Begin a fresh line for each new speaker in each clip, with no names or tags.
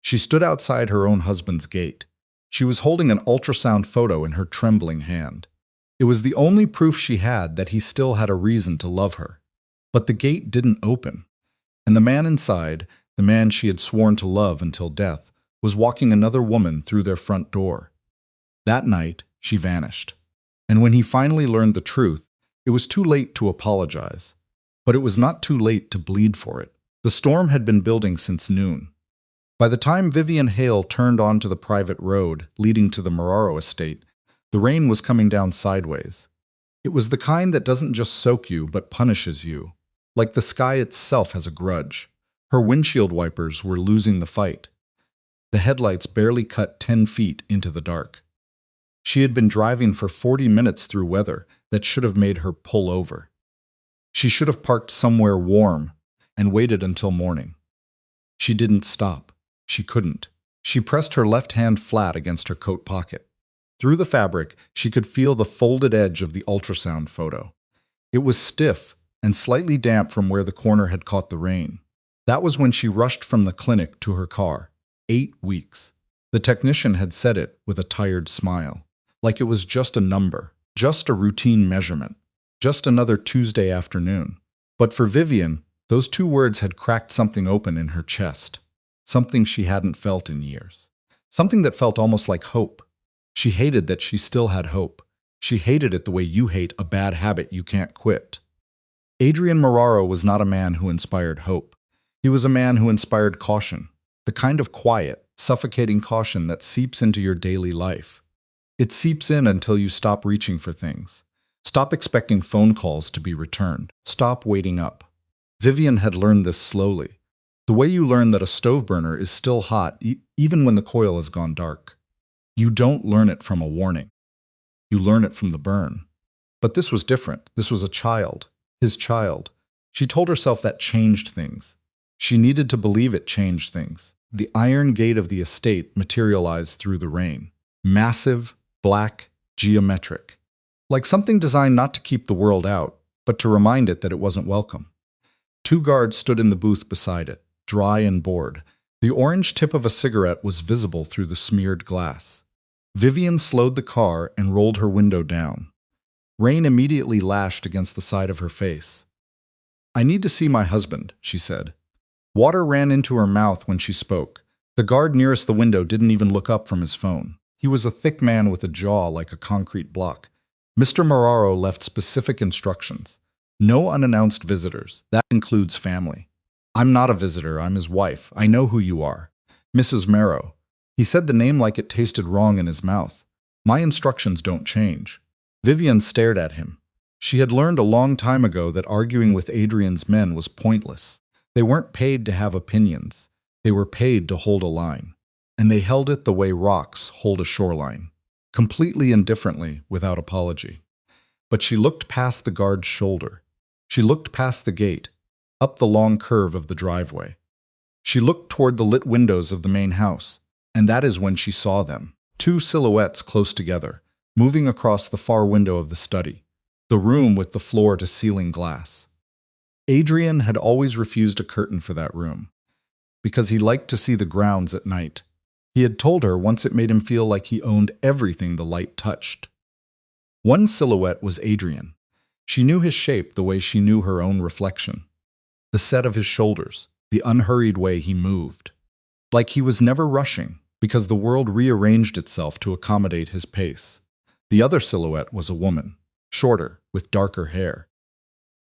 She stood outside her own husband's gate. She was holding an ultrasound photo in her trembling hand. It was the only proof she had that he still had a reason to love her. But the gate didn't open, and the man inside, the man she had sworn to love until death, was walking another woman through their front door. That night, she vanished. And when he finally learned the truth, it was too late to apologize. But it was not too late to bleed for it. The storm had been building since noon. By the time Vivien Hale turned onto the private road leading to the Marorrow estate, the rain was coming down sideways. It was the kind that doesn't just soak you, but punishes you. Like the sky itself has a grudge. Her windshield wipers were losing the fight. The headlights barely cut 10 feet into the dark. She had been driving for 40 minutes through weather that should have made her pull over. She should have parked somewhere warm and waited until morning. She didn't stop. She couldn't. She pressed her left hand flat against her coat pocket. Through the fabric, she could feel the folded edge of the ultrasound photo. It was stiff and slightly damp from where the corner had caught the rain. That was when she rushed from the clinic to her car. 8 weeks. The technician had said it with a tired smile, like it was just a number, just a routine measurement, just another Tuesday afternoon. But for Vivien, those 2 words had cracked something open in her chest, something she hadn't felt in years, something that felt almost like hope. She hated that she still had hope. She hated it the way you hate a bad habit you can't quit. Adrien Marorrow was not a man who inspired hope. He was a man who inspired caution, the kind of quiet, suffocating caution that seeps into your daily life. It seeps in until you stop reaching for things. Stop expecting phone calls to be returned. Stop waiting up. Vivien had learned this slowly. The way you learn that a stove burner is still hot even when the coil has gone dark. You don't learn it from a warning. You learn it from the burn. But this was different. This was a child. His child. She told herself that changed things. She needed to believe it changed things. The iron gate of the estate materialized through the rain. Massive, black, geometric. Like something designed not to keep the world out, but to remind it that it wasn't welcome. 2 guards stood in the booth beside it, dry and bored. The orange tip of a cigarette was visible through the smeared glass. Vivien slowed the car and rolled her window down. Rain immediately lashed against the side of her face. "I need to see my husband," she said. Water ran into her mouth when she spoke. The guard nearest the window didn't even look up from his phone. He was a thick man with a jaw like a concrete block. Mr. Marorrow left specific instructions. No unannounced visitors. That includes family. "I'm not a visitor. I'm his wife. I know who you are. Mrs. Marorrow." He said the name like it tasted wrong in his mouth. "My instructions don't change." Vivien stared at him. She had learned a long time ago that arguing with Adrien's men was pointless. They weren't paid to have opinions. They were paid to hold a line. And they held it the way rocks hold a shoreline. Completely indifferently, without apology. But she looked past the guard's shoulder. She looked past the gate, up the long curve of the driveway. She looked toward the lit windows of the main house, and that is when she saw them. 2 silhouettes close together, moving across the far window of the study, the room with the floor-to-ceiling glass. Adrien had always refused a curtain for that room, because he liked to see the grounds at night. He had told her once it made him feel like he owned everything the light touched. One silhouette was Adrien. She knew his shape the way she knew her own reflection. The set of his shoulders, the unhurried way he moved. Like he was never rushing, because the world rearranged itself to accommodate his pace. The other silhouette was a woman, shorter, with darker hair.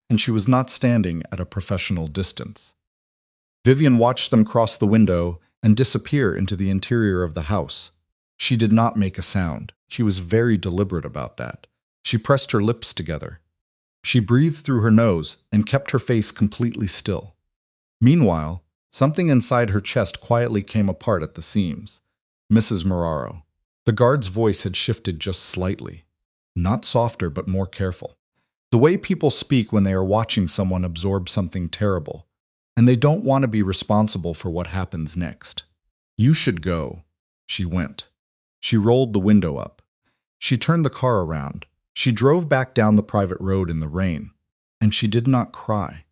And she was not standing at a professional distance. Vivien watched them cross the window and disappear into the interior of the house. She did not make a sound. She was very deliberate about that. She pressed her lips together. She breathed through her nose and kept her face completely still. Meanwhile, something inside her chest quietly came apart at the seams. "Mrs. Marorrow." The guard's voice had shifted just slightly. Not softer, but more careful. The way people speak when they are watching someone absorb something terrible, and they don't want to be responsible for what happens next. "You should go." She went. She rolled the window up. She turned the car around. She drove back down the private road in the rain. And she did not cry.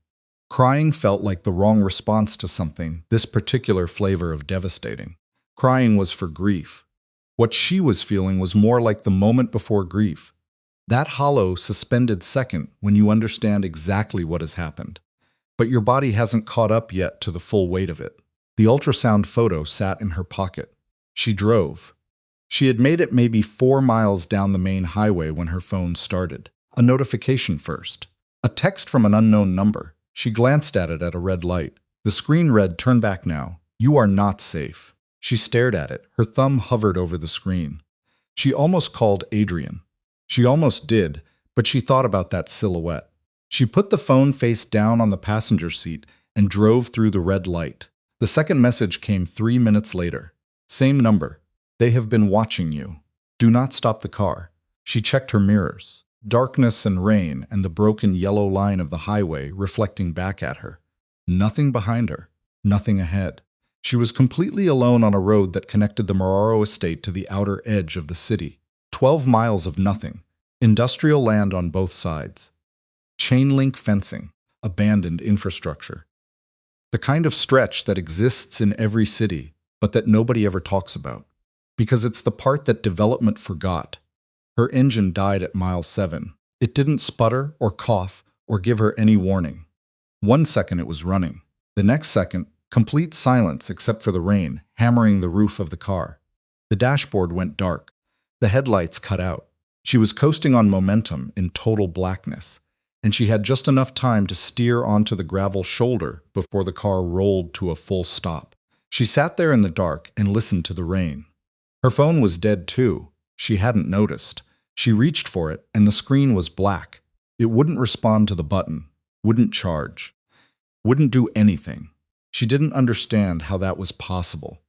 Crying felt like the wrong response to something, this particular flavor of devastating. Crying was for grief. What she was feeling was more like the moment before grief. That hollow, suspended second when you understand exactly what has happened. But your body hasn't caught up yet to the full weight of it. The ultrasound photo sat in her pocket. She drove. She had made it maybe 4 miles down the main highway when her phone started. A notification first. A text from an unknown number. She glanced at it at a red light. The screen read, "Turn back now. You are not safe." She stared at it. Her thumb hovered over the screen. She almost called Adrien. She almost did, but she thought about that silhouette. She put the phone face down on the passenger seat and drove through the red light. The second message came 3 minutes later. Same number. "They have been watching you. Do not stop the car." She checked her mirrors. Darkness and rain and the broken yellow line of the highway reflecting back at her. Nothing behind her. Nothing ahead. She was completely alone on a road that connected the Marorrow estate to the outer edge of the city. 12 miles of nothing. Industrial land on both sides. Chain-link fencing. Abandoned infrastructure. The kind of stretch that exists in every city, but that nobody ever talks about. Because it's the part that development forgot. Her engine died at mile 7. It didn't sputter or cough or give her any warning. 1 second it was running. The next second, complete silence except for the rain hammering the roof of the car. The dashboard went dark. The headlights cut out. She was coasting on momentum in total blackness, and she had just enough time to steer onto the gravel shoulder before the car rolled to a full stop. She sat there in the dark and listened to the rain. Her phone was dead too. She hadn't noticed. She reached for it, and the screen was black. It wouldn't respond to the button, wouldn't charge, wouldn't do anything. She didn't understand how that was possible.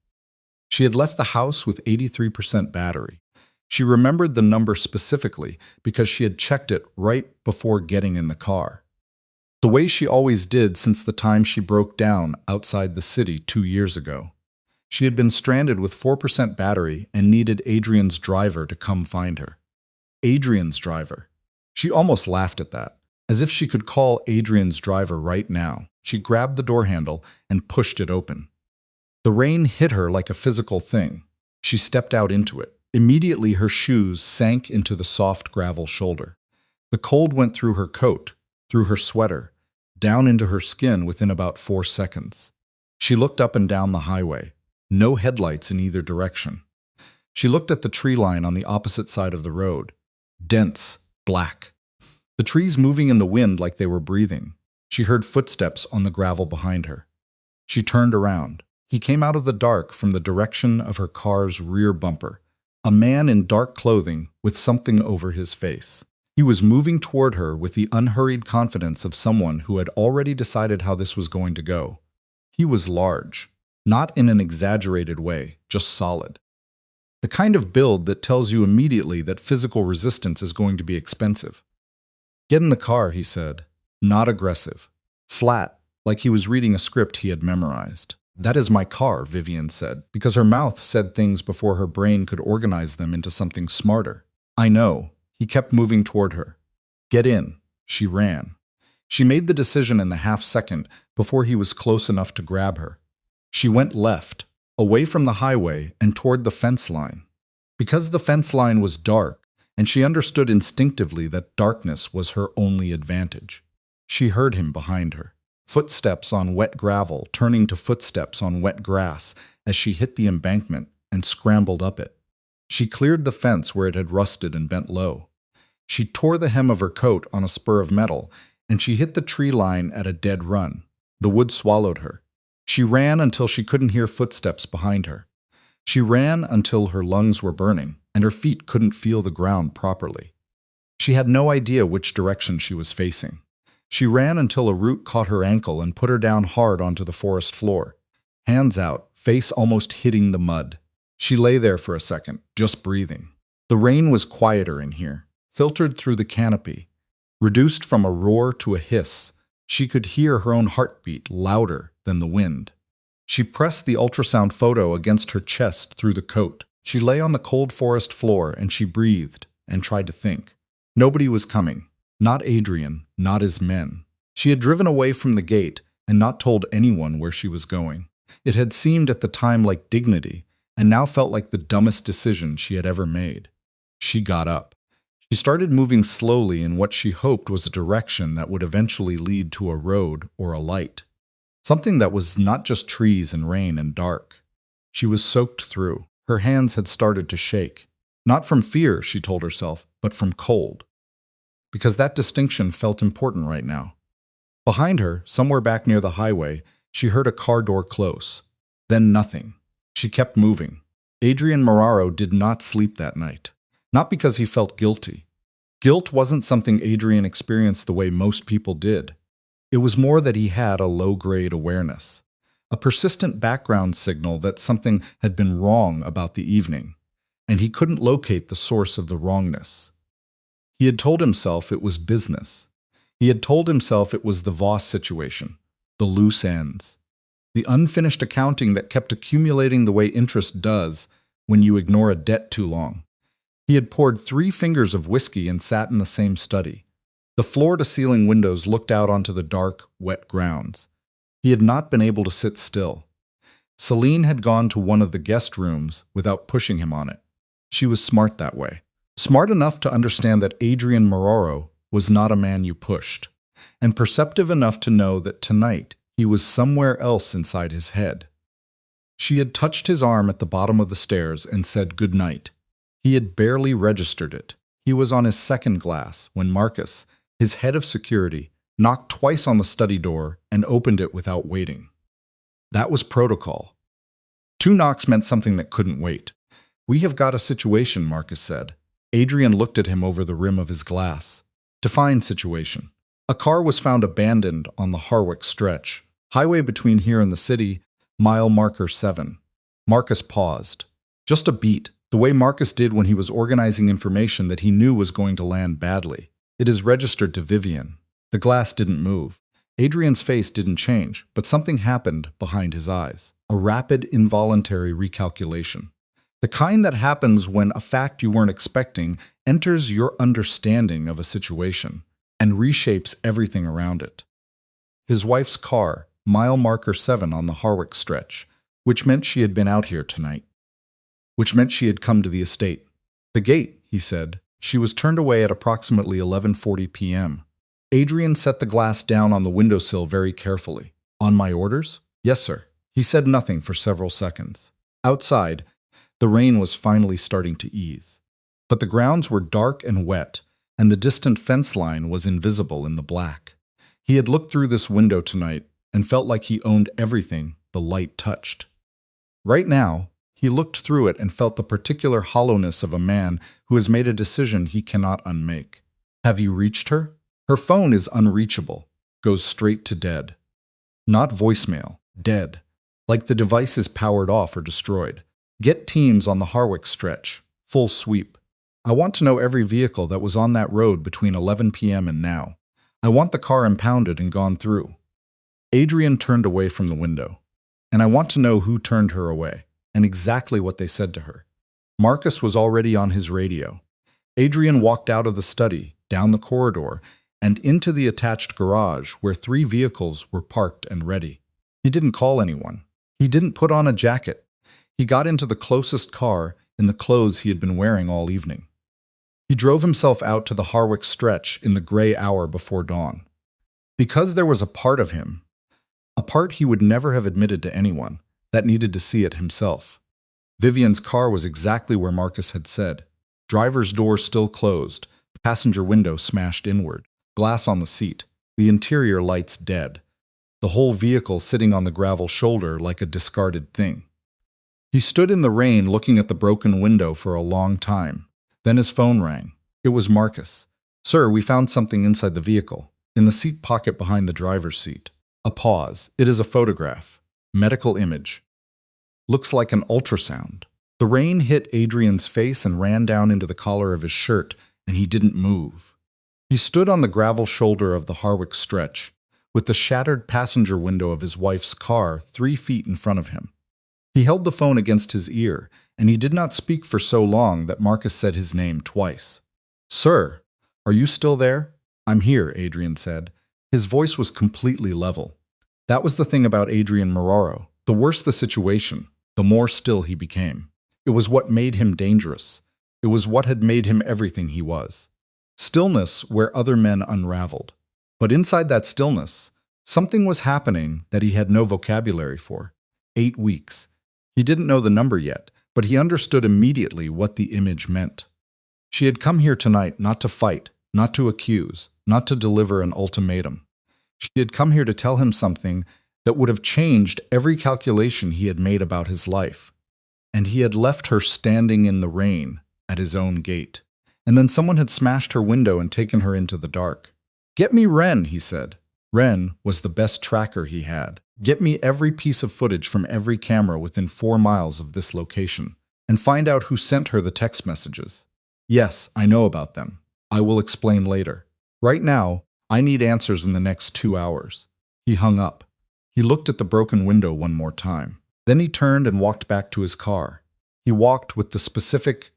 She had left the house with 83% battery. She remembered the number specifically because she had checked it right before getting in the car. The way she always did since the time she broke down outside the city 2 years ago. She had been stranded with 4% battery and needed Adrien's driver to come find her. Adrien's driver. She almost laughed at that, as if she could call Adrien's driver right now. She grabbed the door handle and pushed it open. The rain hit her like a physical thing. She stepped out into it. Immediately her shoes sank into the soft gravel shoulder. The cold went through her coat, through her sweater, down into her skin within about 4 seconds. She looked up and down the highway. No headlights in either direction. She looked at the tree line on the opposite side of the road. Dense, black. The trees moving in the wind like they were breathing. She heard footsteps on the gravel behind her. She turned around. He came out of the dark from the direction of her car's rear bumper. A man in dark clothing with something over his face. He was moving toward her with the unhurried confidence of someone who had already decided how this was going to go. He was large. Not in an exaggerated way, just solid. The kind of build that tells you immediately that physical resistance is going to be expensive. "Get in the car," he said. Not aggressive. Flat, like he was reading a script he had memorized. "That is my car," Vivien said, because her mouth said things before her brain could organize them into something smarter. "I know." He kept moving toward her. "Get in." She ran. She made the decision in the half-second before he was close enough to grab her. She went left, away from the highway and toward the fence line. Because the fence line was dark, and she understood instinctively that darkness was her only advantage. She heard him behind her. Footsteps on wet gravel turning to footsteps on wet grass as she hit the embankment and scrambled up it. She cleared the fence where it had rusted and bent low. She tore the hem of her coat on a spur of metal, and she hit the tree line at a dead run. The wood swallowed her. She ran until she couldn't hear footsteps behind her. She ran until her lungs were burning, and her feet couldn't feel the ground properly. She had no idea which direction she was facing. She ran until a root caught her ankle and put her down hard onto the forest floor. Hands out, face almost hitting the mud. She lay there for a second, just breathing. The rain was quieter in here, filtered through the canopy, reduced from a roar to a hiss. She could hear her own heartbeat louder than the wind. She pressed the ultrasound photo against her chest through the coat. She lay on the cold forest floor and she breathed and tried to think. Nobody was coming. Not Adrien, not his men. She had driven away from the gate and not told anyone where she was going. It had seemed at the time like dignity, and now felt like the dumbest decision she had ever made. She got up. She started moving slowly in what she hoped was a direction that would eventually lead to a road or a light. Something that was not just trees and rain and dark. She was soaked through. Her hands had started to shake. Not from fear, she told herself, but from cold. Because that distinction felt important right now. Behind her, somewhere back near the highway, she heard a car door close. Then nothing. She kept moving. Adrien Marorrow did not sleep that night. Not because he felt guilty. Guilt wasn't something Adrien experienced the way most people did. It was more that he had a low-grade awareness. A persistent background signal that something had been wrong about the evening, and he couldn't locate the source of the wrongness. He had told himself it was business. He had told himself it was the Voss situation, the loose ends, the unfinished accounting that kept accumulating the way interest does when you ignore a debt too long. He had poured 3 fingers of whiskey and sat in the same study. The floor-to-ceiling windows looked out onto the dark, wet grounds. He had not been able to sit still. Celine had gone to one of the guest rooms without pushing him on it. She was smart that way. Smart enough to understand that Adrien Marorrow was not a man you pushed, and perceptive enough to know that tonight he was somewhere else inside his head. She had touched his arm at the bottom of the stairs and said good night. He had barely registered it. He was on his second glass when Marcus, his head of security, knocked twice on the study door and opened it without waiting. That was protocol. 2 knocks meant something that couldn't wait. "We have got a situation," Marcus said. Adrien looked at him over the rim of his glass. Define situation. A car was found abandoned on the Harwick stretch, highway between here and the city, mile marker 7. Marcus paused. Just a beat, the way Marcus did when he was organizing information that he knew was going to land badly. "It is registered to Vivien." The glass didn't move. Adrien's face didn't change, but something happened behind his eyes. A rapid, involuntary recalculation. The kind that happens when a fact you weren't expecting enters your understanding of a situation and reshapes everything around it. His wife's car, mile marker 7 on the Harwick stretch, which meant she had been out here tonight. Which meant she had come to the estate. "The gate," he said. She was turned away at approximately 11:40 p.m. Adrien set the glass down on the windowsill very carefully. "On my orders?" "Yes, sir." He said nothing for several seconds. Outside, the rain was finally starting to ease. But the grounds were dark and wet, and the distant fence line was invisible in the black. He had looked through this window tonight and felt like he owned everything the light touched. Right now, he looked through it and felt the particular hollowness of a man who has made a decision he cannot unmake. "Have you reached her?" "Her phone is unreachable. Goes straight to dead." Not voicemail. Dead. Like the device is powered off or destroyed. "Get teams on the Harwick stretch. Full sweep. I want to know every vehicle that was on that road between 11 p.m. and now. I want the car impounded and gone through." Adrien turned away from the window. "And I want to know who turned her away, and exactly what they said to her." Marcus was already on his radio. Adrien walked out of the study, down the corridor, and into the attached garage where 3 vehicles were parked and ready. He didn't call anyone. He didn't put on a jacket. He got into the closest car in the clothes he had been wearing all evening. He drove himself out to the Harwick stretch in the gray hour before dawn. Because there was a part of him, a part he would never have admitted to anyone, that needed to see it himself. Vivien's car was exactly where Marcus had said. Driver's door still closed, passenger window smashed inward, glass on the seat, the interior lights dead, the whole vehicle sitting on the gravel shoulder like a discarded thing. He stood in the rain looking at the broken window for a long time. Then his phone rang. It was Marcus. "Sir, we found something inside the vehicle, in the seat pocket behind the driver's seat." A pause. "It is a photograph. Medical image. Looks like an ultrasound." The rain hit Adrien's face and ran down into the collar of his shirt, and he didn't move. He stood on the gravel shoulder of the Harwick stretch, with the shattered passenger window of his wife's car 3 feet in front of him. He held the phone against his ear, and he did not speak for so long that Marcus said his name twice. "Sir, are you still there?" "I'm here," Adrien said. His voice was completely level. That was the thing about Adrien Marorrow. The worse the situation, the more still he became. It was what made him dangerous. It was what had made him everything he was. Stillness where other men unraveled. But inside that stillness, something was happening that he had no vocabulary for. 8 weeks. He didn't know the number yet, but he understood immediately what the image meant. She had come here tonight not to fight, not to accuse, not to deliver an ultimatum. She had come here to tell him something that would have changed every calculation he had made about his life. And he had left her standing in the rain at his own gate. And then someone had smashed her window and taken her into the dark. "Get me Ren," he said. Ren was the best tracker he had. "Get me every piece of footage from every camera within 4 miles of this location, and find out who sent her the text messages." "Yes, I know about them. I will explain later. Right now, I need answers in the next 2 hours." He hung up. He looked at the broken window one more time. Then he turned and walked back to his car. He walked with the specific,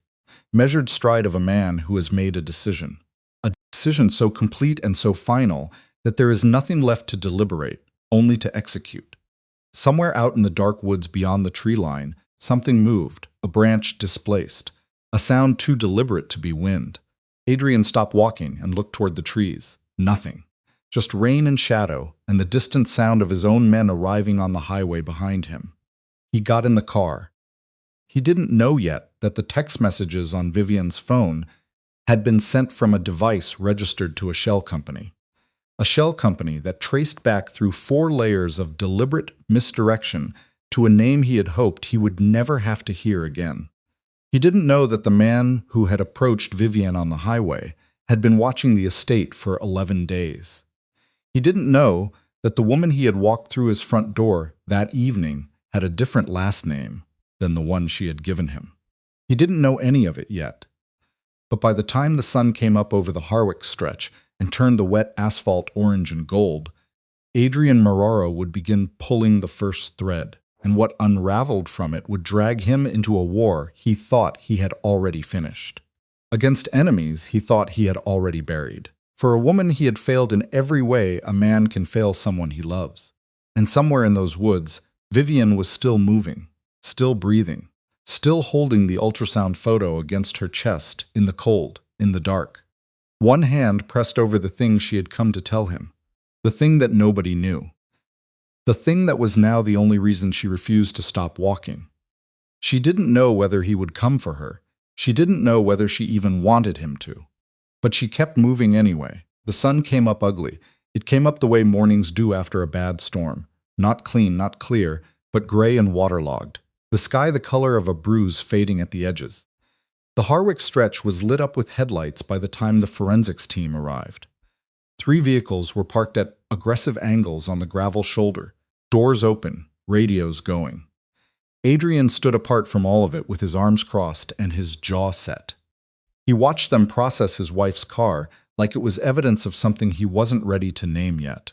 measured stride of a man who has made a decision. A decision so complete and so final that there is nothing left to deliberate, only to execute. Somewhere out in the dark woods beyond the tree line, something moved, a branch displaced, a sound too deliberate to be wind. Adrien stopped walking and looked toward the trees. Nothing. Just rain and shadow, and the distant sound of his own men arriving on the highway behind him. He got in the car. He didn't know yet that the text messages on Vivien's phone had been sent from a device registered to a shell company. A shell company that traced back through 4 layers of deliberate misdirection to a name he had hoped he would never have to hear again. He didn't know that the man who had approached Vivien on the highway had been watching the estate for 11 days. He didn't know that the woman he had walked through his front door that evening had a different last name than the one she had given him. He didn't know any of it yet. But by the time the sun came up over the Harwick stretch and turned the wet asphalt orange and gold, Adrien Marorrow would begin pulling the first thread, and what unraveled from it would drag him into a war he thought he had already finished. Against enemies he thought he had already buried. For a woman he had failed in every way a man can fail someone he loves. And somewhere in those woods, Vivien was still moving, still breathing, still holding the ultrasound photo against her chest in the cold, in the dark. One hand pressed over the thing she had come to tell him, the thing that nobody knew, the thing that was now the only reason she refused to stop walking. She didn't know whether he would come for her. She didn't know whether she even wanted him to. But she kept moving anyway. The sun came up ugly. It came up the way mornings do after a bad storm. Not clean, not clear, but gray and waterlogged. The sky the color of a bruise fading at the edges. The Harwick stretch was lit up with headlights by the time the forensics team arrived. 3 vehicles were parked at aggressive angles on the gravel shoulder, doors open, radios going. Adrien stood apart from all of it with his arms crossed and his jaw set. He watched them process his wife's car like it was evidence of something he wasn't ready to name yet.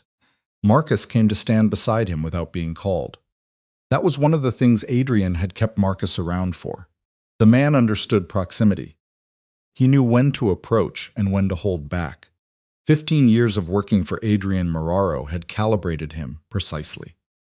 Marcus came to stand beside him without being called. That was one of the things Adrien had kept Marcus around for. The man understood proximity. He knew when to approach and when to hold back. 15 years of working for Adrien Marorrow had calibrated him precisely.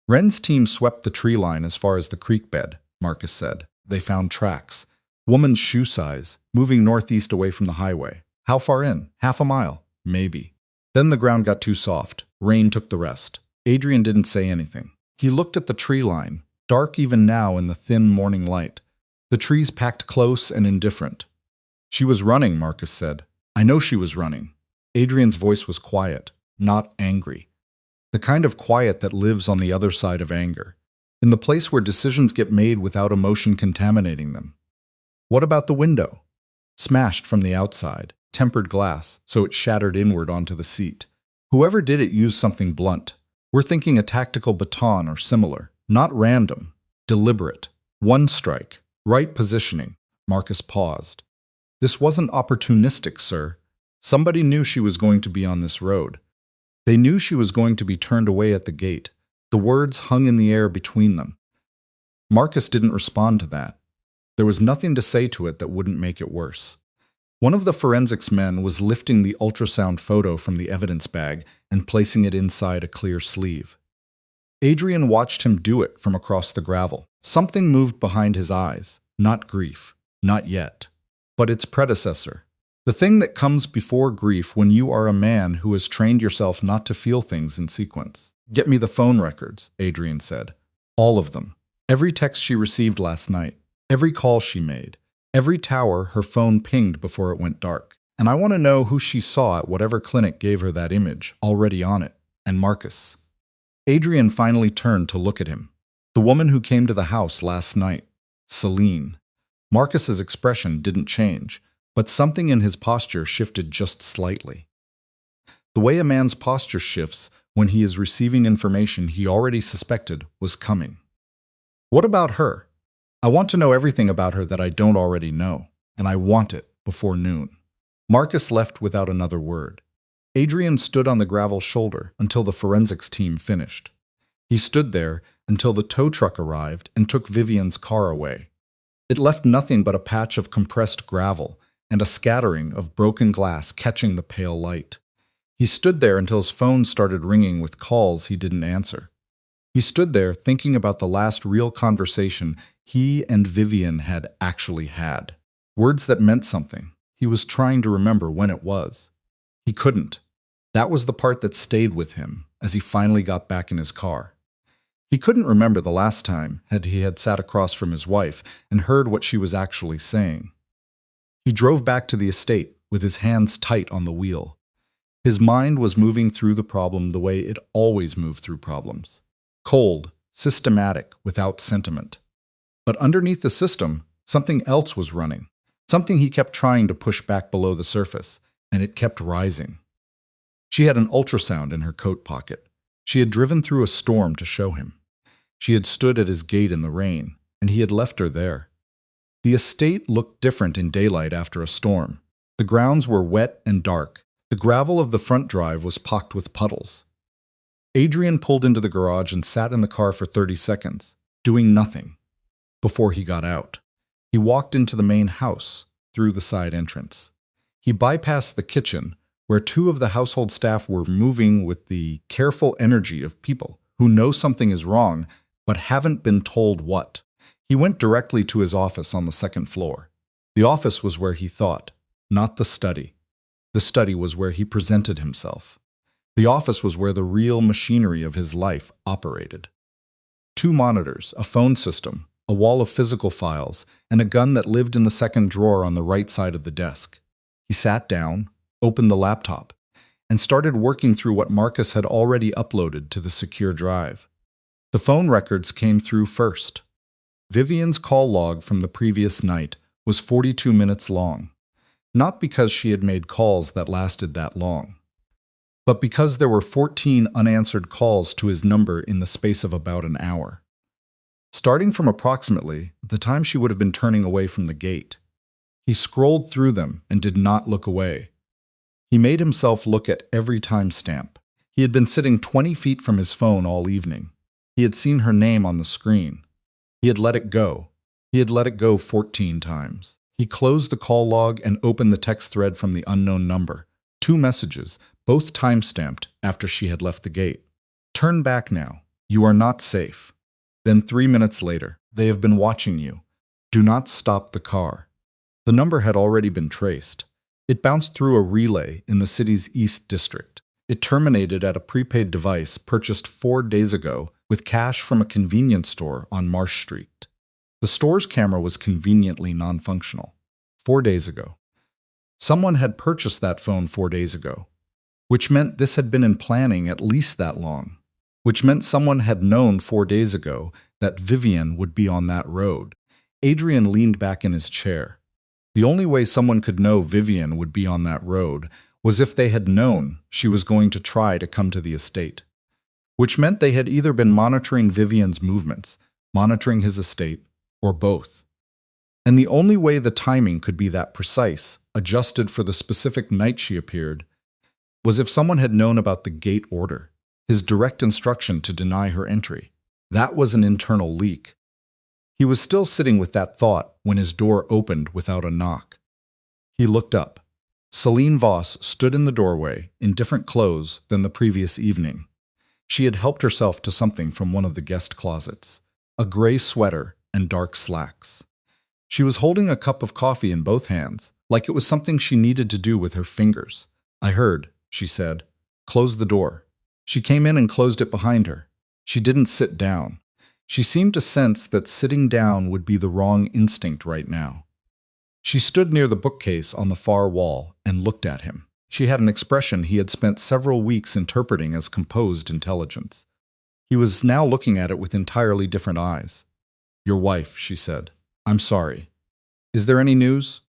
Ren's team swept the tree line as far as the creek bed, Marcus said. They found tracks. Woman's shoe size, moving northeast away from the highway. How far in? Half a mile? Maybe. Then the ground got too soft. Rain took the rest. Adrien didn't say anything. He looked at the tree line, dark even now in the thin morning light. The trees packed close and indifferent. "She was running," Marcus said. "I know she was running." Adrien's voice was quiet, not angry. The kind of quiet that lives on the other side of anger, in the place where decisions get made without emotion contaminating them. "What about the window?" "Smashed from the outside, tempered glass, so it shattered inward onto the seat. Whoever did it used something blunt. We're thinking a tactical baton or similar. Not random, deliberate. One strike, right positioning." Marcus paused. "This wasn't opportunistic, sir. Somebody knew she was going to be on this road. They knew she was going to be turned away at the gate." The words hung in the air between them. Marcus didn't respond to that. There was nothing to say to it that wouldn't make it worse. One of the forensics men was lifting the ultrasound photo from the evidence bag and placing it inside a clear sleeve. Adrien watched him do it from across the gravel. Something moved behind his eyes. Not grief. Not yet. But its predecessor. The thing that comes before grief when you are a man who has trained yourself not to feel things in sequence. "Get me the phone records," Adrien said. "All of them. Every text she received last night. Every call she made. Every tower her phone pinged before it went dark. And I want to know who she saw at whatever clinic gave her that image, already on it. And Marcus." Adrien finally turned to look at him. The woman who came to the house last night. Celine. Marcus's expression didn't change, but something in his posture shifted just slightly. The way a man's posture shifts when he is receiving information he already suspected was coming. "What about her? I want to know everything about her that I don't already know, and I want it before noon." Marcus left without another word. Adrien stood on the gravel shoulder until the forensics team finished. He stood there until the tow truck arrived and took Vivien's car away. It left nothing but a patch of compressed gravel and a scattering of broken glass catching the pale light. He stood there until his phone started ringing with calls he didn't answer. He stood there thinking about the last real conversation he and Vivien had actually had. Words that meant something. He was trying to remember when it was. He couldn't. That was the part that stayed with him as he finally got back in his car. He couldn't remember the last time he had sat across from his wife and heard what she was actually saying. He drove back to the estate with his hands tight on the wheel. His mind was moving through the problem the way it always moved through problems. Cold, systematic, without sentiment. But underneath the system, something else was running. Something he kept trying to push back below the surface, and it kept rising. She had an ultrasound in her coat pocket. She had driven through a storm to show him. She had stood at his gate in the rain, and he had left her there. The estate looked different in daylight after a storm. The grounds were wet and dark. The gravel of the front drive was pocked with puddles. Adrien pulled into the garage and sat in the car for 30 seconds, doing nothing, before he got out. He walked into the main house, through the side entrance. He bypassed the kitchen, where two of the household staff were moving with the careful energy of people who know something is wrong but haven't been told what. He went directly to his office on the second floor. The office was where he thought, not the study. The study was where he presented himself. The office was where the real machinery of his life operated. 2 monitors, a phone system, a wall of physical files, and a gun that lived in the second drawer on the right side of the desk. He sat down, opened the laptop, and started working through what Marcus had already uploaded to the secure drive. The phone records came through first. Vivien's call log from the previous night was 42 minutes long, not because she had made calls that lasted that long, but because there were 14 unanswered calls to his number in the space of about an hour, starting from approximately the time she would have been turning away from the gate. He scrolled through them and did not look away. He made himself look at every timestamp. He had been sitting 20 feet from his phone all evening. He had seen her name on the screen. He had let it go. He had let it go 14 times. He closed the call log and opened the text thread from the unknown number. 2 messages, both time-stamped after she had left the gate. "Turn back now. You are not safe." Then 3 minutes later, "They have been watching you. Do not stop the car." The number had already been traced. It bounced through a relay in the city's East District. It terminated at a prepaid device purchased 4 days ago with cash from a convenience store on Marsh Street. The store's camera was conveniently non-functional. 4 days ago. Someone had purchased that phone 4 days ago, which meant this had been in planning at least that long, which meant someone had known 4 days ago that Vivien would be on that road. Adrien leaned back in his chair. The only way someone could know Vivien would be on that road was if they had known she was going to try to come to the estate, which meant they had either been monitoring Vivien's movements, monitoring his estate, or both. And the only way the timing could be that precise, adjusted for the specific night she appeared, was if someone had known about the gate order, his direct instruction to deny her entry. That was an internal leak. He was still sitting with that thought when his door opened without a knock. He looked up. Celine Voss stood in the doorway in different clothes than the previous evening. She had helped herself to something from one of the guest closets, a gray sweater and dark slacks. She was holding a cup of coffee in both hands, like it was something she needed to do with her fingers. "I heard," she said. "Close the door." She came in and closed it behind her. She didn't sit down. She seemed to sense that sitting down would be the wrong instinct right now. She stood near the bookcase on the far wall and looked at him. She had an expression he had spent several weeks interpreting as composed intelligence. He was now looking at it with entirely different eyes. "Your wife," she said. "I'm sorry. Is there any news?"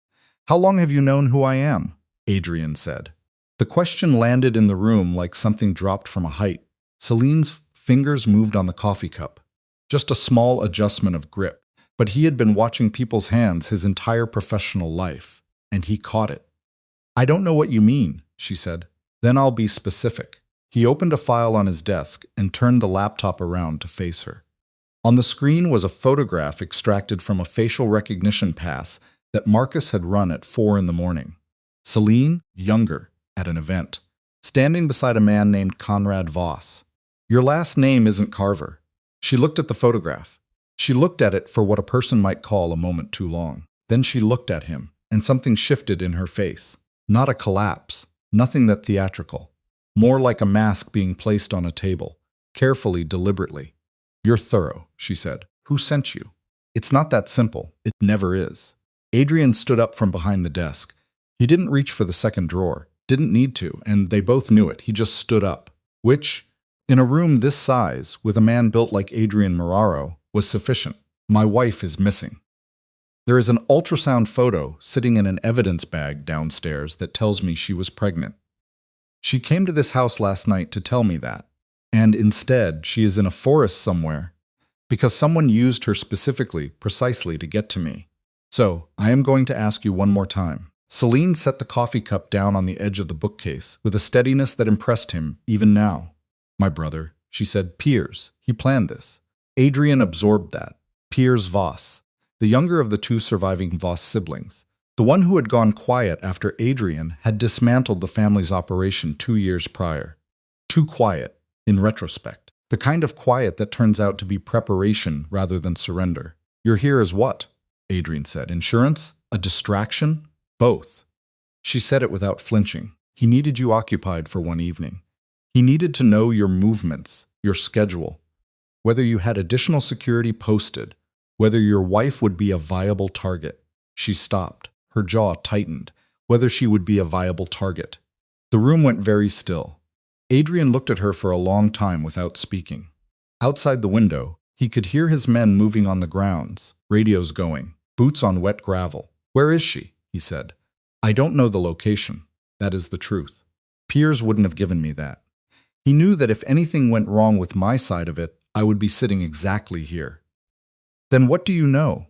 "How long have you known who I am?" Adrien said. The question landed in the room like something dropped from a height. Celine's fingers moved on the coffee cup. Just a small adjustment of grip. But he had been watching people's hands his entire professional life, and he caught it. "I don't know what you mean," she said. "Then I'll be specific." He opened a file on his desk and turned the laptop around to face her. On the screen was a photograph extracted from a facial recognition pass that Marcus had run at 4 in the morning. Celine, younger, at an event, standing beside a man named Conrad Voss. "Your last name isn't Carver." She looked at the photograph. She looked at it for what a person might call a moment too long. Then she looked at him, and something shifted in her face. Not a collapse, nothing that theatrical. More like a mask being placed on a table, carefully, deliberately. "You're thorough," she said. "Who sent you?" "It's not that simple. It never is." Adrien stood up from behind the desk. He didn't reach for the second drawer, didn't need to, and they both knew it. He just stood up, which, in a room this size, with a man built like Adrien Marorrow, was sufficient. "My wife is missing. There is an ultrasound photo sitting in an evidence bag downstairs that tells me she was pregnant. She came to this house last night to tell me that, and instead she is in a forest somewhere because someone used her specifically, precisely to get to me. So, I am going to ask you one more time." Celine set the coffee cup down on the edge of the bookcase with a steadiness that impressed him even now. "My brother," she said. "Piers. He planned this." Adrien absorbed that. Piers Voss, the younger of the two surviving Voss siblings, the one who had gone quiet after Adrien had dismantled the family's operation 2 years prior. Too quiet, in retrospect. The kind of quiet that turns out to be preparation rather than surrender. "You're here as what?" Adrien said. "Insurance? A distraction?" "Both." She said it without flinching. "He needed you occupied for one evening. He needed to know your movements, your schedule. Whether you had additional security posted, whether your wife would be a viable target." She stopped, her jaw tightened. Whether she would be a viable target. The room went very still. Adrien looked at her for a long time without speaking. Outside the window, he could hear his men moving on the grounds, radios going, boots on wet gravel. "Where is she?" he said. "I don't know the location. That is the truth. Piers wouldn't have given me that. He knew that if anything went wrong with my side of it, I would be sitting exactly here." "Then what do you know?"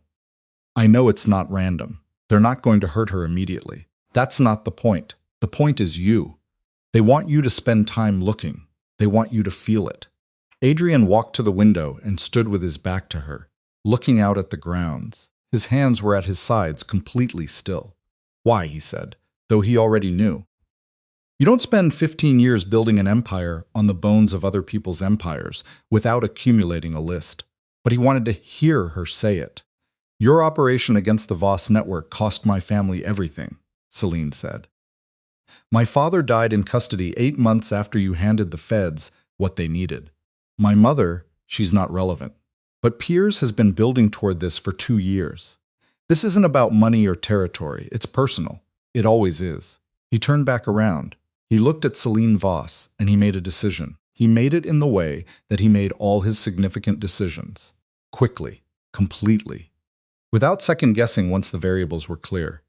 "I know it's not random. They're not going to hurt her immediately. That's not the point. The point is you. They want you to spend time looking. They want you to feel it." Adrien walked to the window and stood with his back to her, looking out at the grounds. His hands were at his sides, completely still. "Why?" he said, though he already knew. "You don't spend 15 years building an empire on the bones of other people's empires without accumulating a list." But he wanted to hear her say it. "Your operation against the Voss network cost my family everything," Celine said. "My father died in custody 8 months after you handed the feds what they needed. My mother, she's not relevant. But Piers has been building toward this for 2 years. This isn't about money or territory. It's personal. It always is." He turned back around. He looked at Celine Voss, and he made a decision. He made it in the way that he made all his significant decisions. Quickly, completely. Without second-guessing once the variables were clear.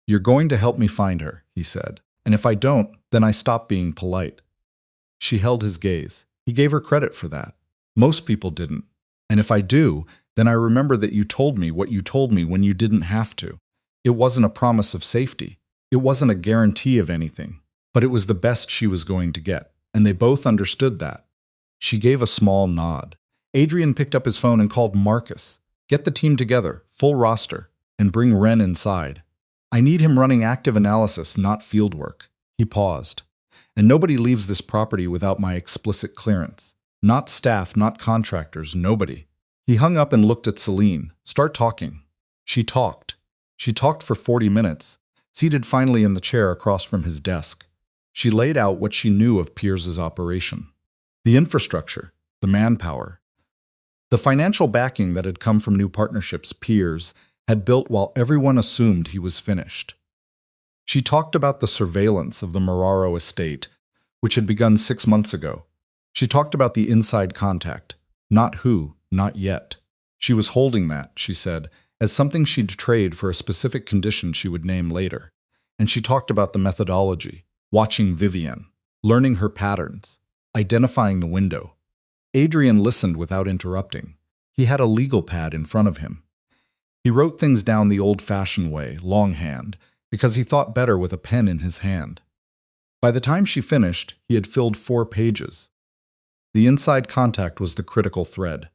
"You're going to help me find her," he said. "And if I don't, then I stop being polite." She held his gaze. He gave her credit for that. "Most people didn't. And if I do, then I remember that you told me what you told me when you didn't have to. It wasn't a promise of safety. It wasn't a guarantee of anything. But it was the best she was going to get, and they both understood that." She gave a small nod. Adrien picked up his phone and called Marcus. "Get the team together, full roster, and bring Ren inside." I need him running active analysis, not fieldwork. He paused. And nobody leaves this property without my explicit clearance. Not staff, not contractors, nobody. He hung up and looked at Celine. Start talking. She talked. She talked for 40 minutes, seated finally in the chair across from his desk. She laid out what she knew of Piers's operation. The infrastructure, the manpower, the financial backing that had come from new partnerships Piers had built while everyone assumed he was finished. She talked about the surveillance of the Marorrow estate, which had begun 6 months ago. She talked about the inside contact. Not who, not yet. She was holding that, she said, as something she'd trade for a specific condition she would name later. And she talked about the methodology, watching Vivien, learning her patterns, identifying the window. Adrien listened without interrupting. He had a legal pad in front of him. He wrote things down the old-fashioned way, longhand, because he thought better with a pen in his hand. By the time she finished, he had filled 4 pages. The inside contact was the critical thread.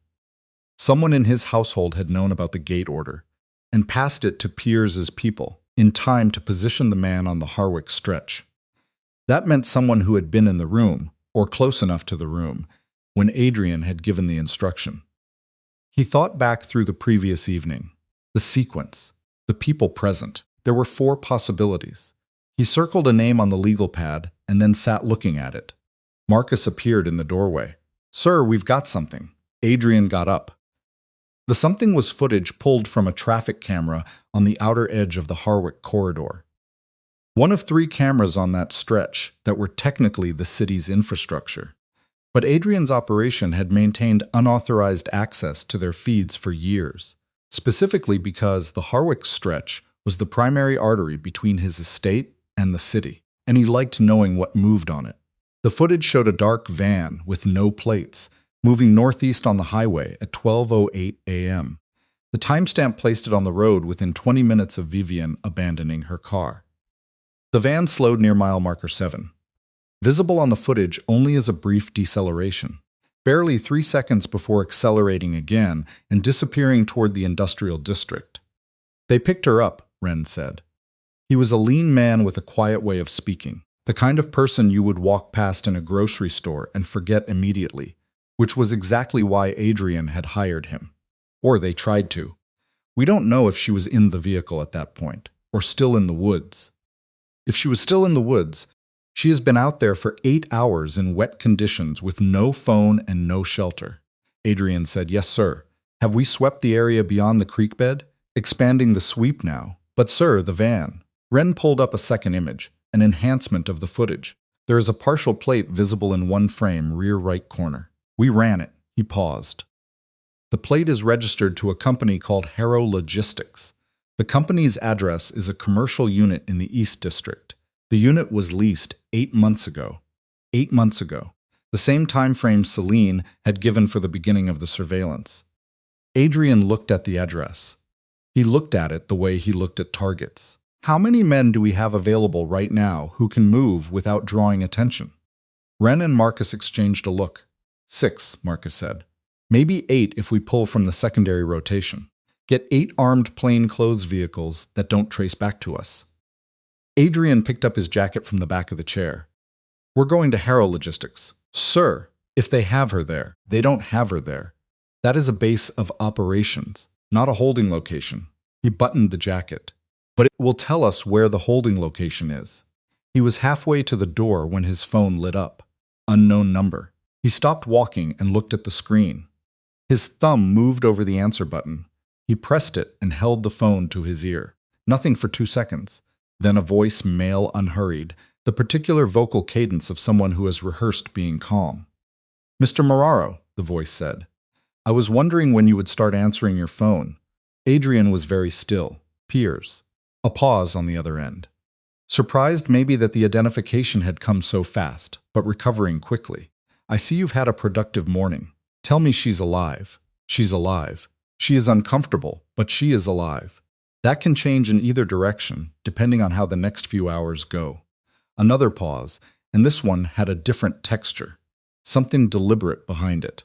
Someone in his household had known about the gate order and passed it to Piers's people in time to position the man on the Harwick stretch. That meant someone who had been in the room, or close enough to the room, when Adrien had given the instruction. He thought back through the previous evening, the sequence, the people present. There were 4 possibilities. He circled a name on the legal pad and then sat looking at it. Marcus appeared in the doorway. Sir, we've got something. Adrien got up. The something was footage pulled from a traffic camera on the outer edge of the Harwick corridor. One of 3 cameras on that stretch that were technically the city's infrastructure. But Adrien's operation had maintained unauthorized access to their feeds for years, specifically because the Harwick stretch was the primary artery between his estate and the city, and he liked knowing what moved on it. The footage showed a dark van with no plates, moving northeast on the highway at 12:08 a.m. The timestamp placed it on the road within 20 minutes of Vivien abandoning her car. The van slowed near mile marker 7. Visible on the footage only as a brief deceleration, barely 3 seconds before accelerating again and disappearing toward the industrial district. They picked her up, Wren said. He was a lean man with a quiet way of speaking, the kind of person you would walk past in a grocery store and forget immediately, which was exactly why Adrien had hired him. Or they tried to. We don't know if she was in the vehicle at that point, or still in the woods. If she was still in the woods, she has been out there for 8 hours in wet conditions with no phone and no shelter. Adrien said, Yes, sir. Have we swept the area beyond the creek bed? Expanding the sweep now. But, sir, the van. Wren pulled up a second image, an enhancement of the footage. There is a partial plate visible in one frame, rear right corner. We ran it. He paused. The plate is registered to a company called Harrow Logistics. The company's address is a commercial unit in the East District. The unit was leased 8 months ago. 8 months ago. The same time frame Celine had given for the beginning of the surveillance. Adrien looked at the address. He looked at it the way he looked at targets. How many men do we have available right now who can move without drawing attention? Wren and Marcus exchanged a look. 6, Marcus said. Maybe 8 if we pull from the secondary rotation. Get 8 armed plainclothes vehicles that don't trace back to us. Adrien picked up his jacket from the back of the chair. We're going to Harrow Logistics. Sir, if they have her there, they don't have her there. That is a base of operations, not a holding location. He buttoned the jacket. But it will tell us where the holding location is. He was halfway to the door when his phone lit up. Unknown number. He stopped walking and looked at the screen. His thumb moved over the answer button. He pressed it and held the phone to his ear. Nothing for 2 seconds. Then a voice, male, unhurried, the particular vocal cadence of someone who has rehearsed being calm. Mr. Marorrow, the voice said. I was wondering when you would start answering your phone. Adrien was very still. Piers. A pause on the other end. Surprised maybe that the identification had come so fast, but recovering quickly. I see you've had a productive morning. Tell me she's alive. She's alive. She is uncomfortable, but she is alive. That can change in either direction, depending on how the next few hours go. Another pause, and this one had a different texture. Something deliberate behind it.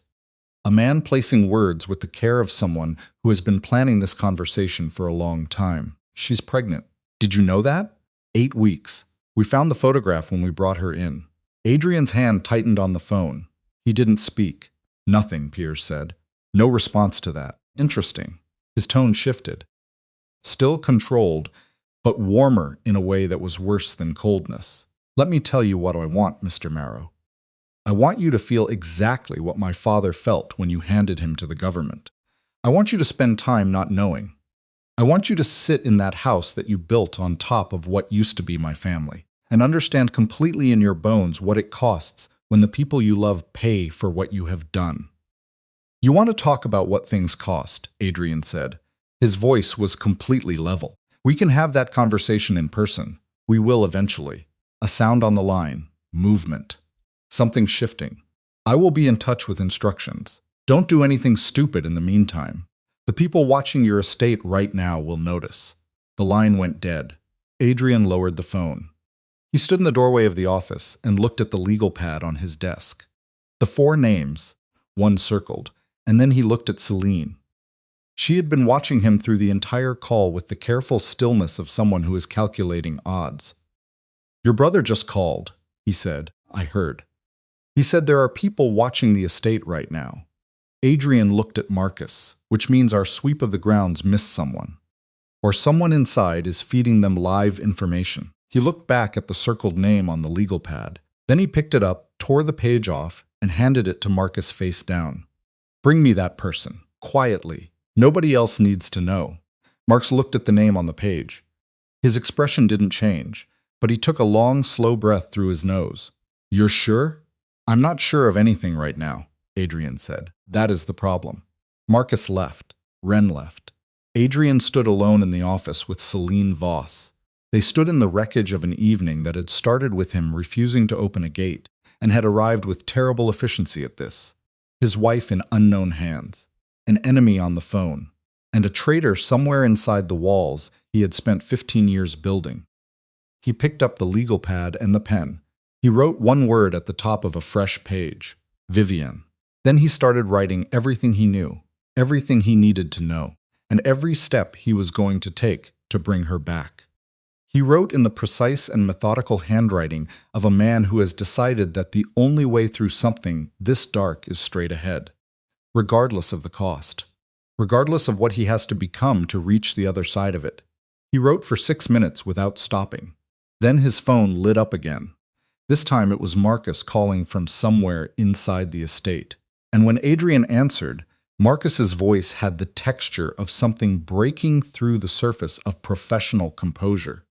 A man placing words with the care of someone who has been planning this conversation for a long time. She's pregnant. Did you know that? 8 weeks. We found the photograph when we brought her in. Adrien's hand tightened on the phone. He didn't speak. Nothing, Piers said. No response to that. Interesting. His tone shifted. Still controlled, but warmer in a way that was worse than coldness. Let me tell you what I want, Mr. Marrow. I want you to feel exactly what my father felt when you handed him to the government. I want you to spend time not knowing. I want you to sit in that house that you built on top of what used to be my family, and understand completely in your bones what it costs when the people you love pay for what you have done. You want to talk about what things cost, Adrien said. His voice was completely level. We can have that conversation in person. We will eventually. A sound on the line. Movement. Something shifting. I will be in touch with instructions. Don't do anything stupid in the meantime. The people watching your estate right now will notice. The line went dead. Adrien lowered the phone. He stood in the doorway of the office and looked at the legal pad on his desk. The 4 names. One circled, and then he looked at Celine. She had been watching him through the entire call with the careful stillness of someone who is calculating odds. Your brother just called, he said. I heard. He said there are people watching the estate right now. Adrien looked at Marcus, which means our sweep of the grounds missed someone. Or someone inside is feeding them live information. He looked back at the circled name on the legal pad. Then he picked it up, tore the page off, and handed it to Marcus face down. Bring me that person, quietly. Nobody else needs to know. Marcus looked at the name on the page. His expression didn't change, but he took a long, slow breath through his nose. You're sure? I'm not sure of anything right now, Adrien said. That is the problem. Marcus left. Ren left. Adrien stood alone in the office with Celine Voss. They stood in the wreckage of an evening that had started with him refusing to open a gate and had arrived with terrible efficiency at this. His wife in unknown hands. An enemy on the phone, and a traitor somewhere inside the walls he had spent 15 years building. He picked up the legal pad and the pen. He wrote one word at the top of a fresh page, Vivien. Then he started writing everything he knew, everything he needed to know, and every step he was going to take to bring her back. He wrote in the precise and methodical handwriting of a man who has decided that the only way through something this dark is straight ahead. Regardless of the cost, regardless of what he has to become to reach the other side of it. He wrote for 6 minutes without stopping. Then his phone lit up again. This time it was Marcus calling from somewhere inside the estate. And when Adrien answered, Marcus's voice had the texture of something breaking through the surface of professional composure.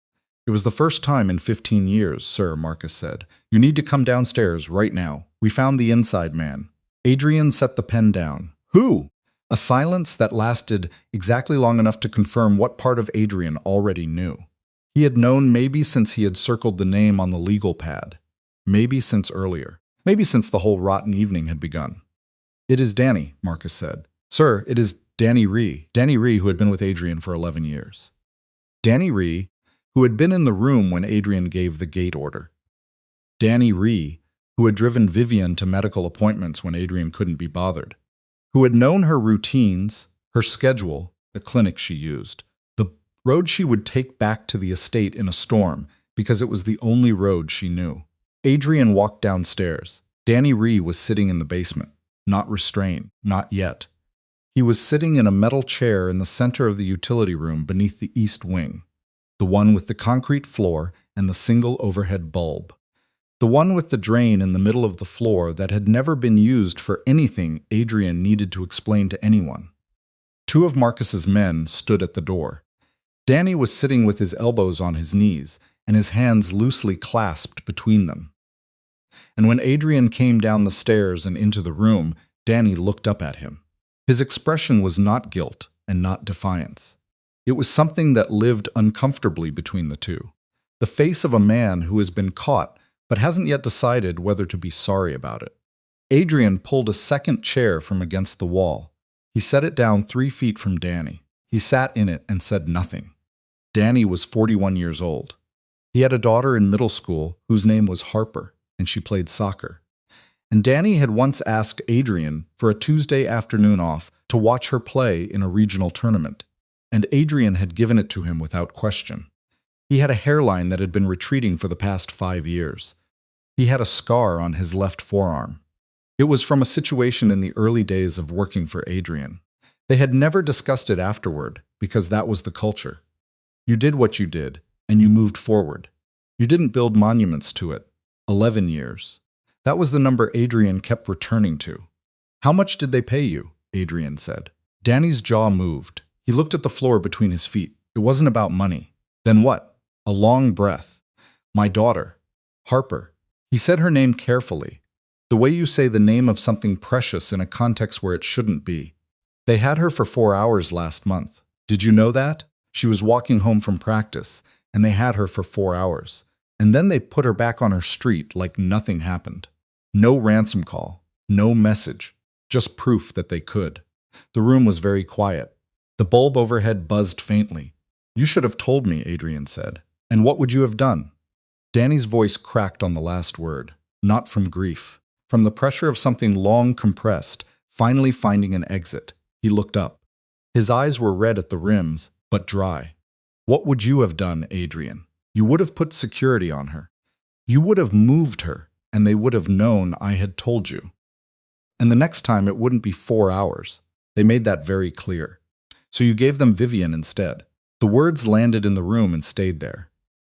It was the first time in 15 years, sir, Marcus said. You need to come downstairs right now. We found the inside man. Adrien set the pen down. Who? A silence that lasted exactly long enough to confirm what part of Adrien already knew. He had known maybe since he had circled the name on the legal pad. Maybe since earlier. Maybe since the whole rotten evening had begun. It is Danny, Marcus said. Sir, it is Danny Ree. Danny Ree, who had been with Adrien for 11 years. Danny Ree, who had been in the room when Adrien gave the gate order. Danny Ree, who had driven Vivien to medical appointments when Adrien couldn't be bothered, who had known her routines, her schedule, the clinic she used, the road she would take back to the estate in a storm because it was the only road she knew. Adrien walked downstairs. Danny Ree was sitting in the basement, not restrained, not yet. He was sitting in a metal chair in the center of the utility room beneath the east wing, the one with the concrete floor and the single overhead bulb. The one with the drain in the middle of the floor that had never been used for anything Adrien needed to explain to anyone. 2 of Marcus's men stood at the door. Danny was sitting with his elbows on his knees and his hands loosely clasped between them. And when Adrien came down the stairs and into the room, Danny looked up at him. His expression was not guilt and not defiance. It was something that lived uncomfortably between the two. The face of a man who has been caught but hasn't yet decided whether to be sorry about it. Adrien pulled a second chair from against the wall. He set it down 3 feet from Danny. He sat in it and said nothing. Danny was 41 years old. He had a daughter in middle school whose name was Harper, and she played soccer. And Danny had once asked Adrien for a Tuesday afternoon off to watch her play in a regional tournament, and Adrien had given it to him without question. He had a hairline that had been retreating for the past 5 years. He had a scar on his left forearm. It was from a situation in the early days of working for Adrien. They had never discussed it afterward, because that was the culture. You did what you did, and you moved forward. You didn't build monuments to it. 11 years. That was the number Adrien kept returning to. How much did they pay you? Adrien said. Danny's jaw moved. He looked at the floor between his feet. It wasn't about money. Then what? A long breath. My daughter. Harper. He said her name carefully. The way you say the name of something precious in a context where it shouldn't be. They had her for 4 hours last month. Did you know that? She was walking home from practice, and they had her for 4 hours. And then they put her back on her street like nothing happened. No ransom call. No message. Just proof that they could. The room was very quiet. The bulb overhead buzzed faintly. You should have told me, Adrien said. And what would you have done? Danny's voice cracked on the last word. Not from grief. From the pressure of something long compressed, finally finding an exit. He looked up. His eyes were red at the rims, but dry. What would you have done, Adrien? You would have put security on her. You would have moved her, and they would have known I had told you. And the next time it wouldn't be 4 hours. They made that very clear. So you gave them Vivien instead. The words landed in the room and stayed there.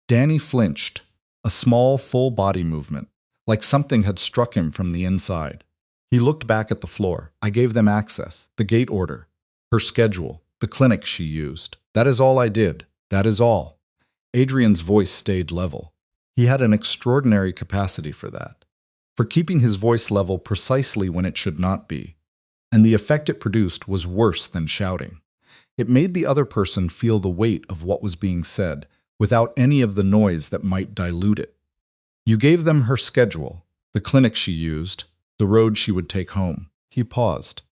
Danny flinched, a small, full body movement, like something had struck him from the inside. He looked back at the floor. I gave them access, the gate order, her schedule, the clinic she used. That is all I did. That is all. Adrien's voice stayed level. He had an extraordinary capacity for that, for keeping his voice level precisely when it should not be. And the effect it produced was worse than shouting. It made the other person feel the weight of what was being said, without any of the noise that might dilute it. You gave them her schedule, the clinic she used, the road she would take home. He paused.